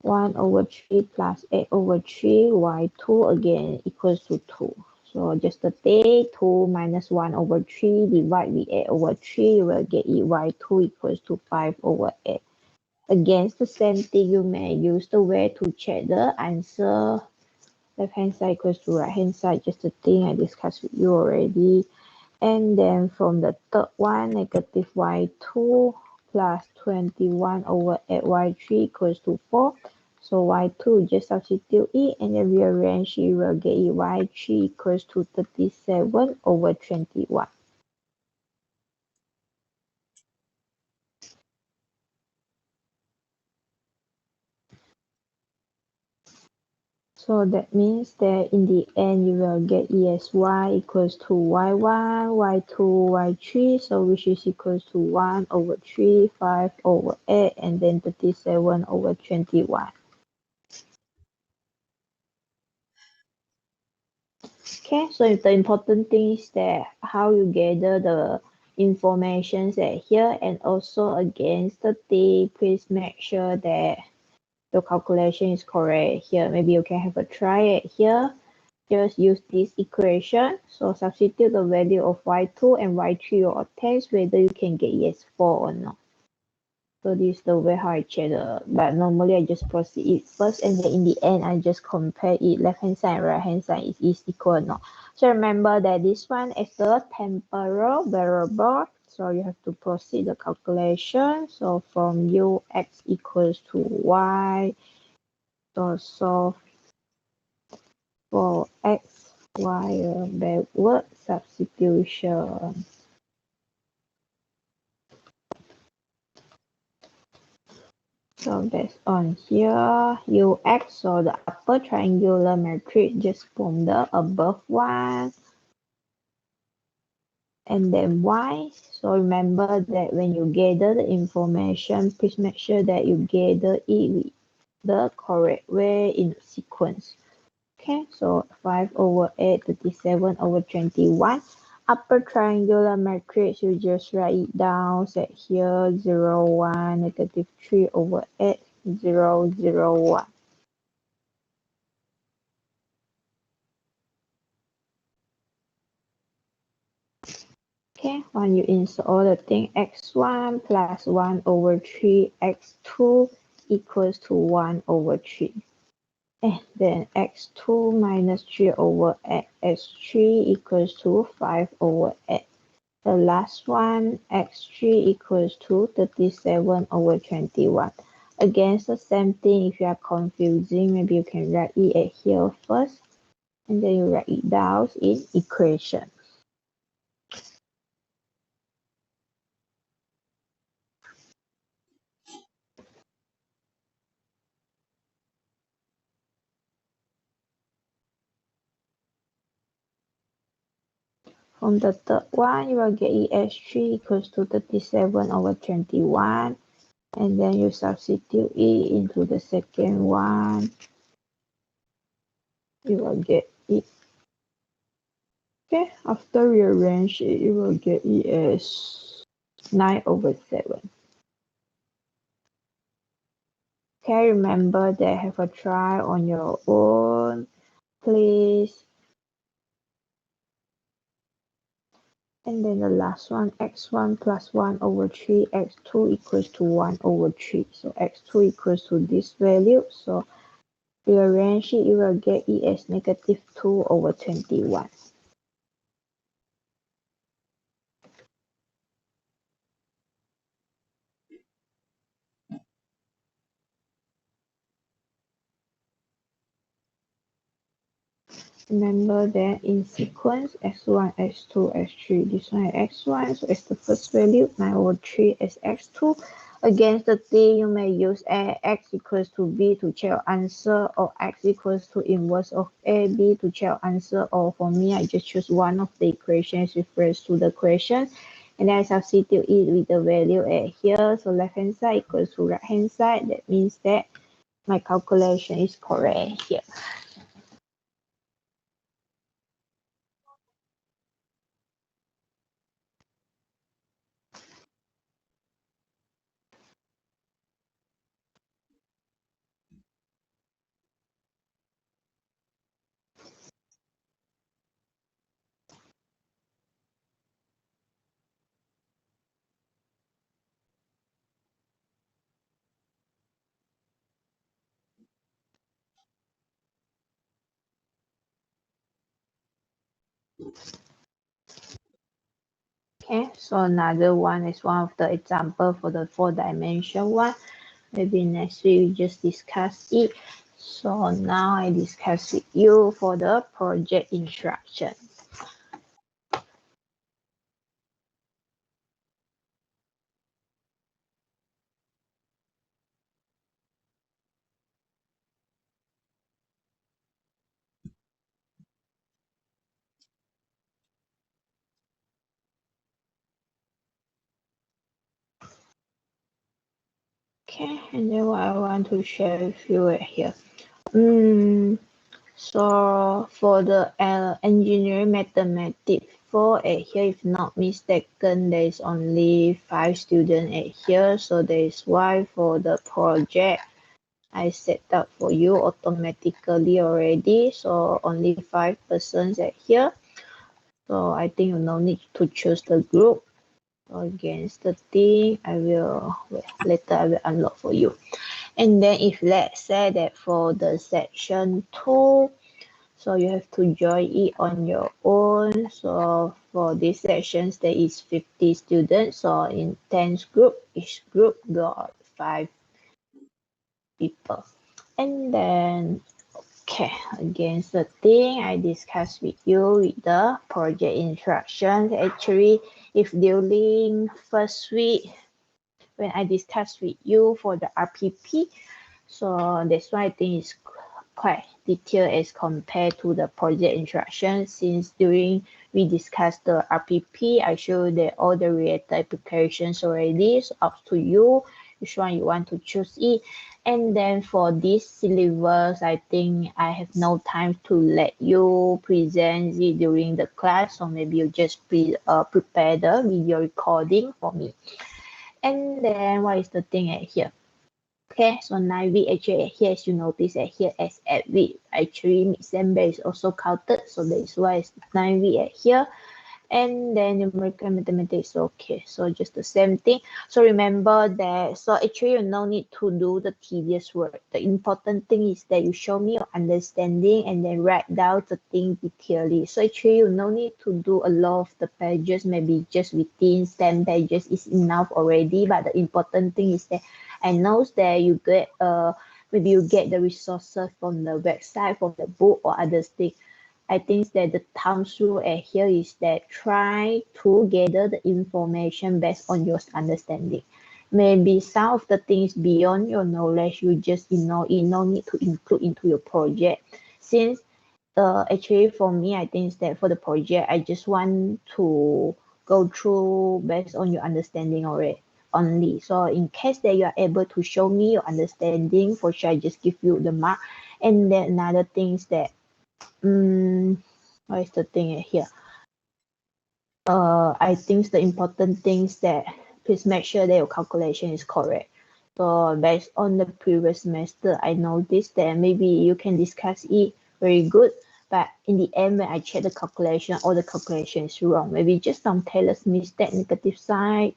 1 over 3 plus 8 over 3, y2 again equals to 2. So just take 2 minus 1 over 3, divide with 8 over 3, you will get y2 equals to 5 over 8. Again, the same thing, you may use the way to check the answer. Left hand side equals to right hand side, just the thing I discussed with you already. And then from the third one, negative y2 plus 21 over 8y3 equals to 4. So y2, just substitute it and then rearrange, you will get y3 equals to 37 over 21. So that means that in the end, you will get ESY equals to y1, y2, y3, so which is equals to 1 over 3, 5 over 8, and then 37 over 21. Okay, so the important thing is that how you gather the information at here, and also against the thing, please make sure that your calculation is correct here. Maybe you can have a try it here. just use this equation. So substitute the value of y2 and y3 or test whether you can get yes 4 or not. So this is the way how I check but normally I just proceed it first and then in the end I just compare it left hand side and right hand side is equal or not. So remember that this one is the temporal variable. So you have to proceed the calculation. So from u x equals to y. So solve for x, y backward substitution. So based on here, ux, so the upper triangular matrix just from the above one. And then y, so remember that when you gather the information, please make sure that you gather it with the correct way in sequence. Okay, so 5/8, 37/21. Upper triangular matrix, you just write it down, set here 0, 1, -3/8, 0, 0, 1. Okay, when you insert all the thing, x1 plus 1/3 x2 equals to 1/3. And then x2 minus 3/8 x3 equals to 5/8. The last one, x3 equals to 37/21. Again, the same thing. If you are confusing, maybe you can write it here first, and then you write it down in equation. From the third one, you will get ES3 equals to 37/21. And then you substitute it into the second one. You will get it. Okay, after rearrange it, you will get it as 9/7. Okay, remember that have a try on your own, please. And then the last one, x1 plus 1/3, x2 equals to 1/3. So x2 equals to this value. So rearrange it, you will get it as -2/21. Remember that in sequence, x1, x2, x3, this one is x1, so it's the first value, 9/3 is x2. Against the thing, you may use x equals to b to check answer, or x equals to inverse of a, b to check answer, or for me, I just choose one of the equations refers to the question, and then I substitute it with the value at here, so left hand side equals to right hand side, that means that my calculation is correct here. Okay, so another one is one of the example for the 4-dimensional one. Maybe next week we just discuss it. So now I discuss with you for the project instruction. Okay, and then what I want to share with you here. So for the engineering mathematics 4 at here, if not mistaken, there is only 5 students at here. So there is why for the project I set up for you automatically already. So only 5 persons at here. So I think you no need to choose the group. So against the thing, I will later I will unlock for you. And then if let's say that for the section 2, so you have to join it on your own. So for these sections, there is 50 students. So in 10 group, each group got 5 people. And then, okay, against the thing I discussed with you with the project instructions. Actually, if during first week, when I discussed with you for the RPP, so that's why I think it's quite detailed as compared to the project instructions, since during we discussed the RPP, I showed that all the related applications already. So up to you which one you want to choose it. And then for this syllabus, I think I have no time to let you present it during the class, so maybe you just prepare the video recording for me. And then what is the thing at here? Okay, so 9 week actually here, as you notice at here as 8 week, actually mid-December is also counted, so that is why it's 9 week at here. And then numerical mathematics, okay, so just the same thing. So remember that, so actually you no need to do the tedious work. The important thing is that you show me your understanding and then write down the thing detailedly. So actually you no need to do a lot of the pages, maybe just within 10 pages is enough already. But the important thing is that I know that you get maybe you get the resources from the website, from the book or other things. I think that the thumbs rule at here is that try to gather the information based on your understanding. Maybe some of the things beyond your knowledge, you just no need to include into your project. Since actually for me, I think that for the project, I just want to go through based on your understanding already only. So in case that you are able to show me your understanding, for sure I just give you the mark. And then another thing is that what is the thing here? I think the important things that please make sure that your calculation is correct. So based on the previous semester, I noticed that maybe you can discuss it very good, but in the end, when I check the calculation, all the calculation is wrong. Maybe just some Taylor's mistake, negative sign,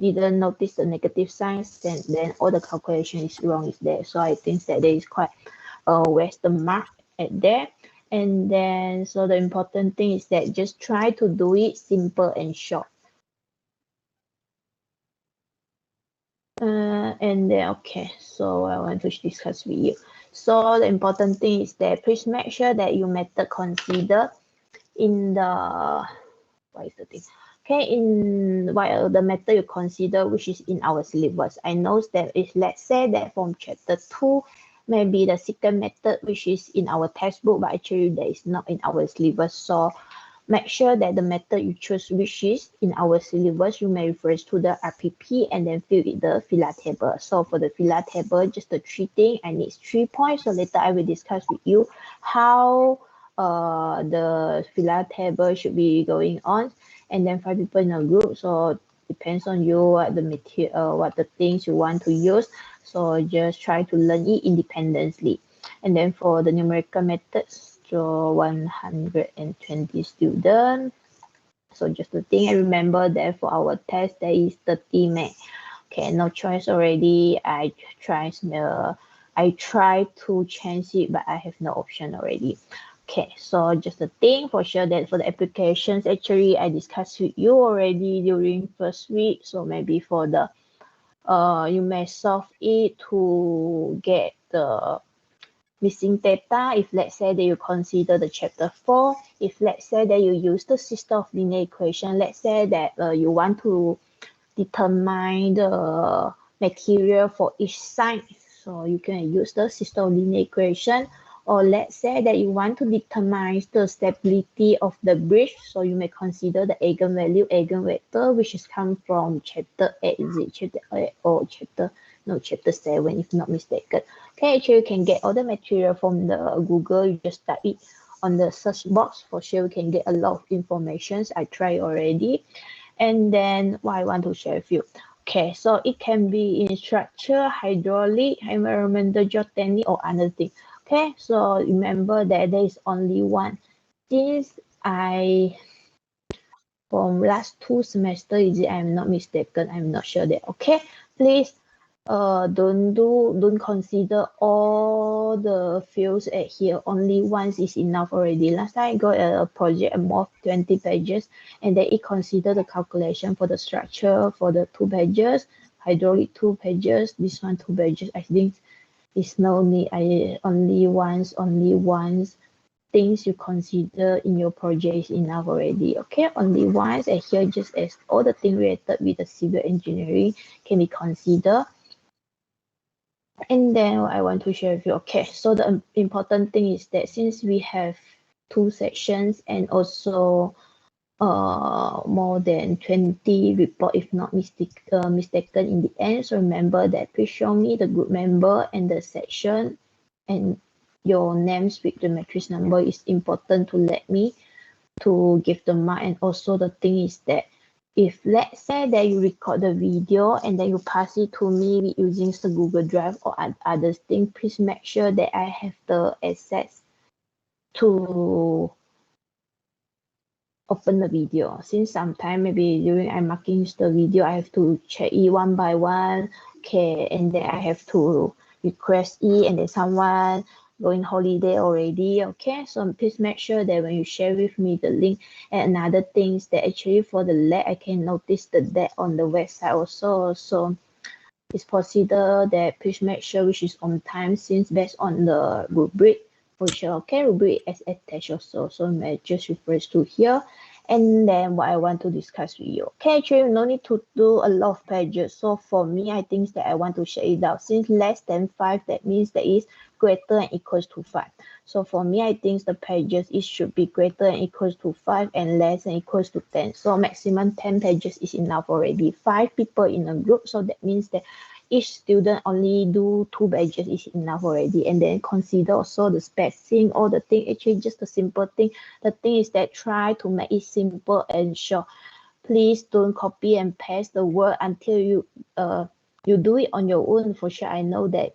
didn't notice the negative signs, and then all the calculation is wrong is there. So I think that there is quite waste the mark at there. And then, so the important thing is that just try to do it simple and short. And then, okay, so I want to discuss with you. So the important thing is that please make sure that you method consider in the, what is the thing? Okay, in while the method you consider, which is in our syllabus. I know that if let's say that from chapter 2, maybe the second method, which is in our textbook, but actually that is not in our syllabus. So make sure that the method you choose, which is in our syllabus, you may refer to the RPP and then fill in the filler table. So for the filler table, just the 3 things, I need 3 points. So later I will discuss with you how the filler table should be going on. And then 5 people in a group. So depends on you what the material, what the things you want to use. So just try to learn it independently. And then for the numerical methods, so 120 students. So just the thing, I remember that for our test, there is 30 math. Okay, no choice already. I try to change it, but I have no option already. Okay, so just the thing for sure that for the applications, actually I discussed with you already during first week. So maybe for the you may solve it to get the missing data. If let's say that you consider the chapter 4, if let's say that you use the system of linear equation, let's say that you want to determine the material for each side, so you can use the system of linear equation. Or let's say that you want to determine the stability of the bridge, so you may consider the eigenvalue, eigenvector, which is come from chapter 8, is it chapter 8 or chapter 7, if not mistaken. Okay, actually you can get all the material from the Google. You just type it on the search box. For sure you can get a lot of information. I tried already. And then what I want to share with you. Okay, so it can be in structure, hydraulic, environmental geotechnic, or other thing. Okay, so remember that there is only one. Since from last 2 semesters, is it? I'm not mistaken. I'm not sure that. Okay, please don't consider all the fields at here. Only once is enough already. Last time I got a project more 20 pages, and then it consider the calculation for the structure for the 2 pages, hydraulic 2 pages, this one 2 pages. I think it's no need. I only once things you consider in your project is enough already. Okay, only once, and here just as all the things related with the civil engineering can be considered. And then I want to share with you. Okay, so the important thing is that since we have 2 sections and also more than 20 report if not mistaken in the end, so remember that please show me the group member and the section, and your names with the matrix number is important to let me to give the mark. And also the thing is that if let's say that you record the video and then you pass it to me using the Google Drive or other thing, please make sure that I have the access to open the video. Since sometime maybe during I'm marking the video, I have to check it one by one. Okay, and then I have to request it, and then someone going holiday already. Okay, so please make sure that when you share with me the link. And another thing is that actually for the lab, I can notice the date on the website also. So it's possible that please make sure which is on time, since based on the rubric for sure. Okay, rubric as attached also. So may just refers to here. And then what I want to discuss with you. Okay, actually no need to do a lot of pages. So for me, I think that I want to share it out. Since less than 5, that means that is greater and equals to 5. So for me, I think the pages it should be greater and equals to 5 and less than equals to 10. So maximum 10 pages is enough already. 5 people in a group, so that means that each student only do 2 pages is enough already. And then consider also the spacing, all the thing, actually just a simple thing. The thing is that try to make it simple and short. Please don't copy and paste the word until you do it on your own. For sure, I know that,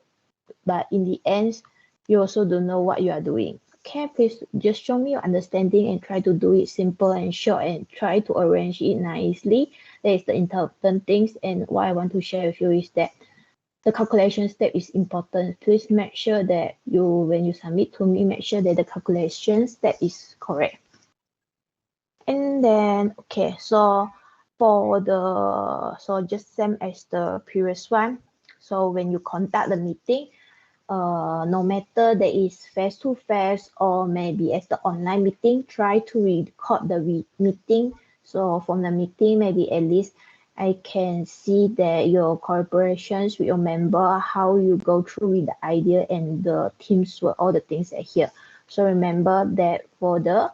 but in the end, you also don't know what you are doing. Okay, please just show me your understanding and try to do it simple and short, and try to arrange it nicely. That is the important things. And what I want to share with you is that the calculation step is important. Please make sure that when you submit to me, make sure that the calculation step is correct. And then, okay, so just same as the previous one. So when you conduct the meeting, no matter that is face-to-face or maybe as the online meeting, try to record the meeting. So from the meeting, maybe at least I can see that your collaborations with your member, how you go through with the idea and the teams work, all the things are here. So remember that for the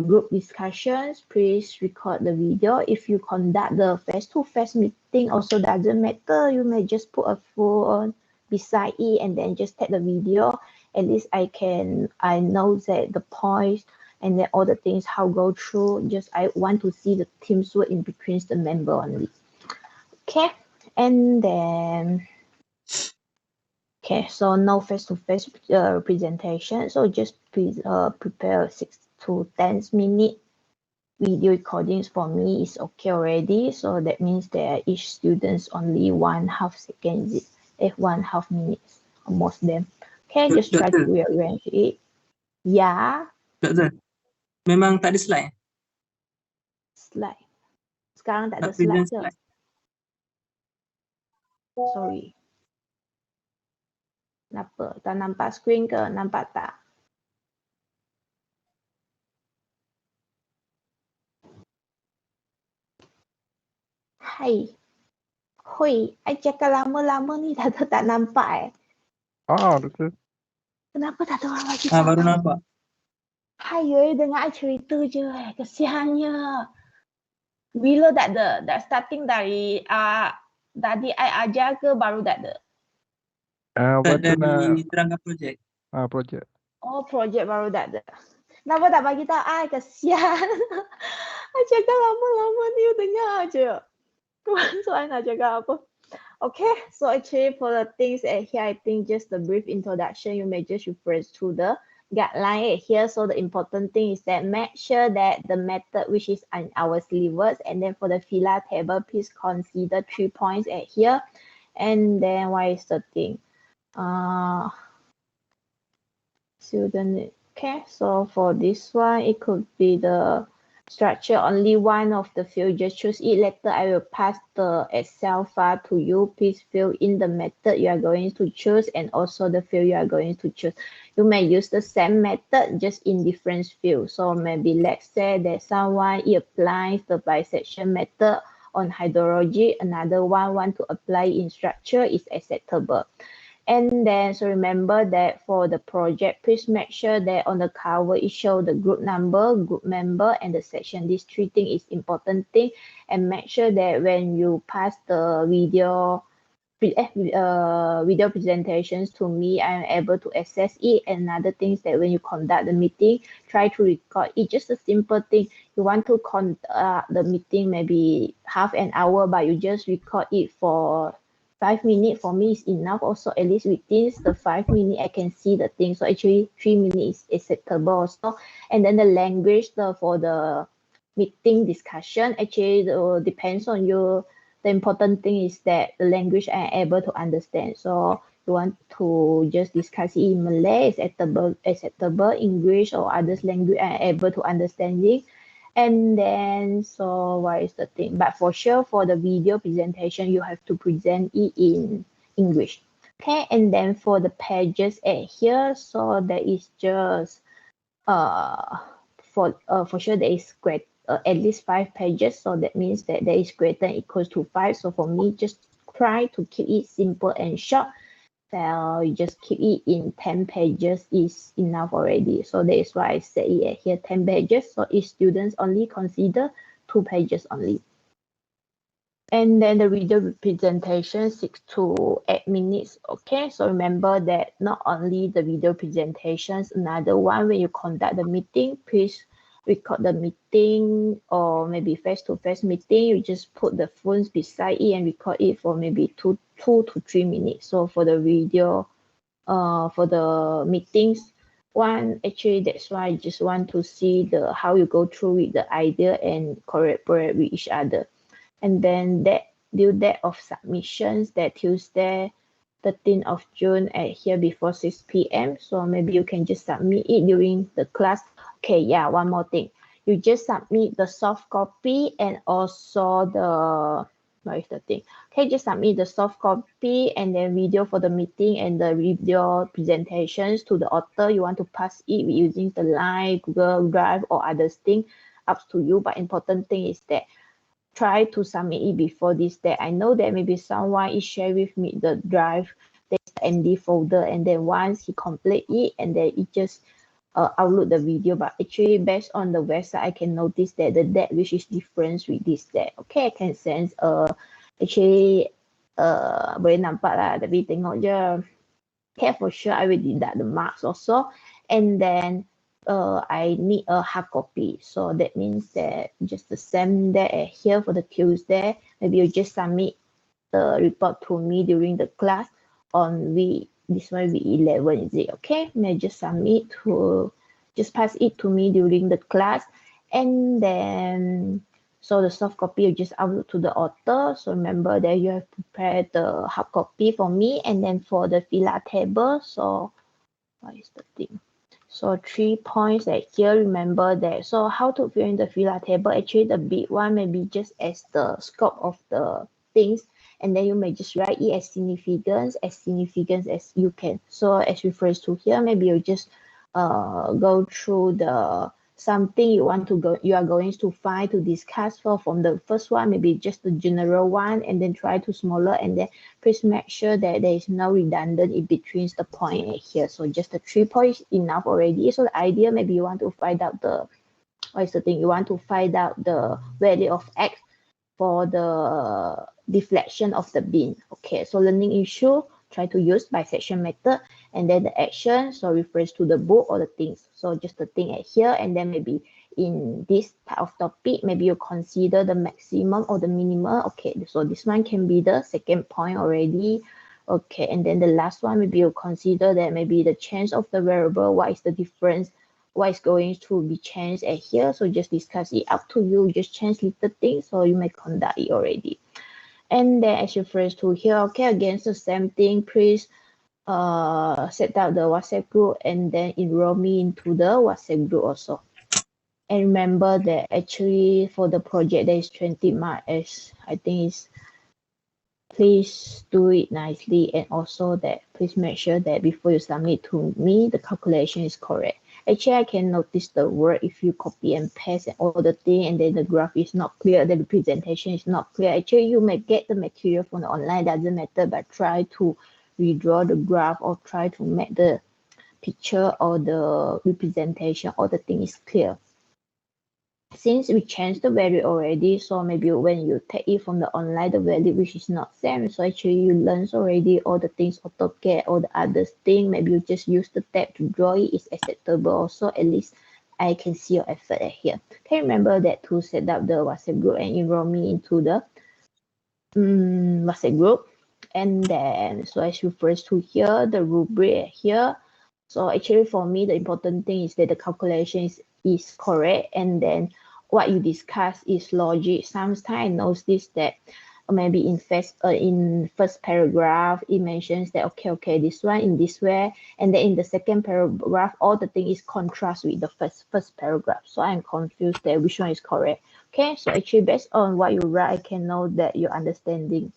group discussions, please record the video. If you conduct the face-to-face meeting, also doesn't matter. You may just put a phone beside it and then just take the video. At least I know that the points and then all the things how go through. Just I want to see the teams work in between the member only. Okay, and then so no face-to-face presentation. So just please prepare 6 to 10 minute video recordings. For me is okay already. So that means that each student's only 1/2 second, 1/2 minutes, almost them. Okay, just try to rearrange it. Yeah. Dokter, memang tak ada slide? Slide. Sekarang tak ada slide ke? Sorry. Kenapa? Tak nampak screen ke? Nampak tak? Hai. Hui, I cakap lama-lama ni tak nampak Betul. Kenapa tak ada orang bagi tahu? Baru nampak. Hai, dengar I cerita je kesiannya. Bila tak ada? Dah starting dari tadi I ajar ke baru tak ada? Dari terangkan projek. Projek. Oh, projek baru tak ada. Kenapa tak bagi tahu I? Kesian. I cakap lama-lama ni you dengar je. So I nak cakap apa? Okay, so actually for the things at here, I think just the brief introduction, you may just refer to the guideline at here. So the important thing is that make sure that the method which is on our syllabus, and then for the filler table, please consider 3 points at here. And then what is the thing? Student, okay, so for this one, it could be the structure, only one of the field, just choose it. Later I will pass the Excel file to you. Please fill in the method you are going to choose and also the field you are going to choose. You may use the same method just in different fields. So maybe let's say that someone applies the bisection method on hydrology, another one want to apply in structure is acceptable. And then, so remember that for the project, please make sure that on the cover, it shows the group number, group member, and the section. These 3 things is important thing. And make sure that when you pass the video presentations to me, I'm able to access it. And another thing is that when you conduct the meeting, try to record it. Just a simple thing. You want to conduct the meeting maybe half an hour, but you just record it for 5 minutes. For me is enough. Also, at least within the 5 minutes, I can see the thing. So actually 3 minutes is acceptable also. And then the language for the meeting discussion, actually depends on you. The important thing is that the language I am able to understand. So you want to just discuss it in Malay, acceptable English or others language I am able to understand it. And then, so what is the thing? But for sure, for the video presentation, you have to present it in English. Okay, and then for the pages at here, so there is just for sure there is at least 5 pages. So that means that there is greater than equals to 5. So for me, just try to keep it simple and short. So you just keep it in 10 pages is enough already. So that is why I say it here 10 pages. So each students only consider 2 pages only. And then the video presentation 6 to 8 minutes. Okay, so remember that not only the video presentations, another one when you conduct the meeting, please record the meeting or maybe face-to-face meeting. You just put the phones beside it and record it for maybe 2 to 3 minutes. So for the video, for the meetings, one actually that's why I just want to see how you go through with the idea and collaborate with each other. And then that due date of submissions that Tuesday 13th of June at here before 6 p.m. So maybe you can just submit it during the class. Okay, yeah, one more thing. You just submit the soft copy and also what is the thing? Okay, just submit the soft copy and then video for the meeting and the video presentations to the author. You want to pass it using the Line, Google Drive or other thing, up to you. But important thing is that try to submit it before this day. I know that maybe someone is share with me the drive, there's the MD folder, and then once he complete it, and then it just upload the video. But actually, based on the website, I can notice that the date which is different with this date. Okay, I can sense actually boleh nampak lah, tapi tengok je. Okay, for sure, I will deduct the marks also, and then I need a hard copy. So that means that just the same day here for the Tuesday, maybe you just submit the report to me during the class on this one week 11, is it okay? May I just submit just pass it to me during the class, and then so the soft copy you just upload to the author. So remember that you have prepared the hard copy for me, and then for the filler table, so what is the thing? So 3 points that here, remember that. So how to fill in the filler table? Actually, the big one maybe just as the scope of the things, and then you may just write it as significant as you can. So as refers to here, maybe you just go through the something you are going to find to discuss from the first one, maybe just the general one, and then try to smaller, and then please make sure that there is no redundant in between the point here. So just the 3 points enough already. So the idea, maybe you want to find out you want to find out the value of x for the deflection of the bin. Okay, so learning issue, try to use bisection method, and then the action, so refers to the book or the things. So just the thing at here, and then maybe in this type of topic, maybe you consider the maximum or the minimum. Okay, so this one can be the second point already. Okay, and then the last one, maybe you consider that maybe the change of the variable, what is the difference, what is going to be changed at here. So just discuss it, up to you, just change little things, so you may conduct it already. And then as you first to here, okay, again, the same thing, please set up the WhatsApp group and then enroll me into the WhatsApp group also. And remember that actually for the project there is 20 marks, as I think is, please do it nicely, and also that please make sure that before you submit to me the calculation is correct. Actually I can notice the word if you copy and paste and all the thing, and then the graph is not clear, the presentation is not clear. Actually you may get the material from the online, doesn't matter, but try to redraw the graph or try to make the picture or the representation, all the thing is clear. Since we changed the value already, so maybe when you take it from the online, the value which is not same, so actually you learn already all the things AutoCAD, all the other thing, maybe you just use the tab to draw it, is acceptable also. At least I can see your effort at here. Okay, remember that to set up the WhatsApp group and enroll me into the WhatsApp group. And then so as you first to here, the rubric here. So actually for me the important thing is that the calculation is correct, and then what you discuss is logic. Sometimes I notice that maybe in first paragraph it mentions that okay this one in this way, and then in the second paragraph all the thing is contrast with the first paragraph, so I'm confused that which one is correct. Okay, so actually based on what you write I can know that you're understanding.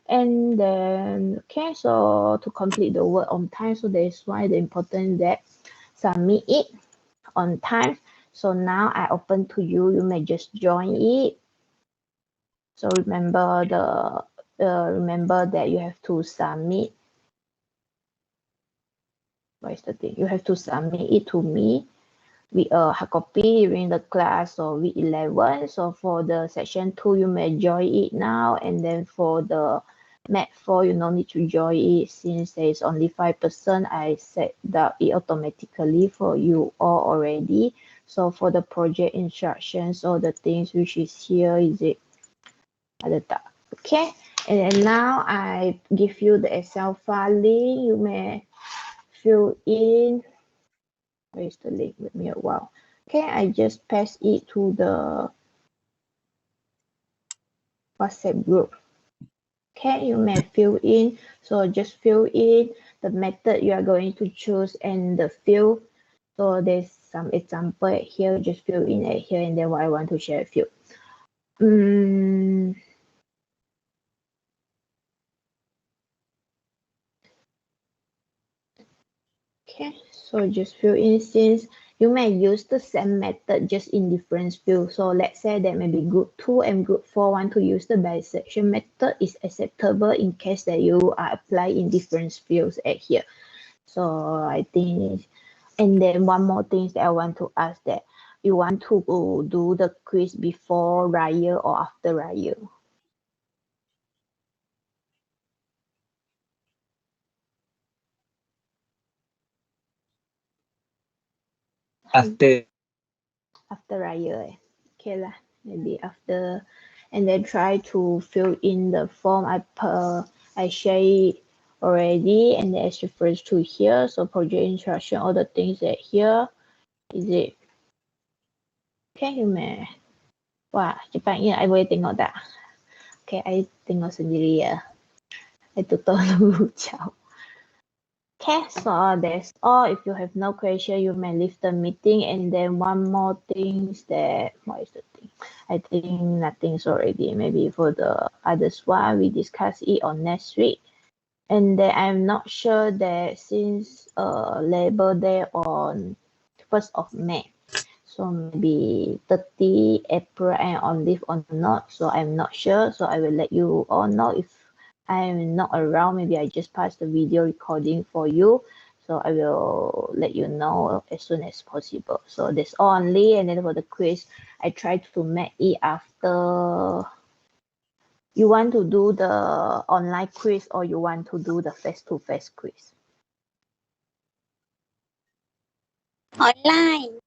And then okay, so to complete the work on time, so that's why the important that submit it on time. So now I open to you, you may just join it. So remember that you have to submit. What is the thing? You have to submit it to me with a hard copy during the class or week 11. So for the section 2, you may join it now, and then for the Mat 4, you no need to join it since there is only 5%. I set that it automatically for you all already. So for the project instructions, all the things which is here is it at the top. Okay, and then now I give you the Excel file link. You may fill in. Where is the link? With me a while. Okay, I just paste it to the WhatsApp group. Okay, you may fill in. So just fill in the method you are going to choose and the field. So there's some example here. Just fill in at here, and then what I want to share with you. Okay, so just fill in, since you may use the same method just in different fields. So let's say that maybe group 2 and group 4 want to use the bisection method, is acceptable in case that you are applying in different fields at here. So I think, and then one more thing that I want to ask, that you want to do the quiz before Raya or after Raya? After. After Raya, okay lah, maybe after, and then try to fill in the form I share it already, and then as refers to here, so project instruction, all the things that here, is it? Okay, you may. Wah, cepatnya I boleh tengok tak? Okay, I tengok sendiri ya. I tutup dulu jap. Okay, so that's all. If you have no question, you may leave the meeting. And then one more thing is that, what is the thing? I think nothing's already. Maybe for the others one, we discuss it on next week. And then I'm not sure that since Labor Day on 1st of May, so maybe 30 April and on leave or not. So I'm not sure. So I will let you all know if I'm not around. Maybe I just pass the video recording for you. So I will let you know as soon as possible. So that's all only. And then for the quiz, I try to make it after. You want to do the online quiz or you want to do the face-to-face quiz? Online.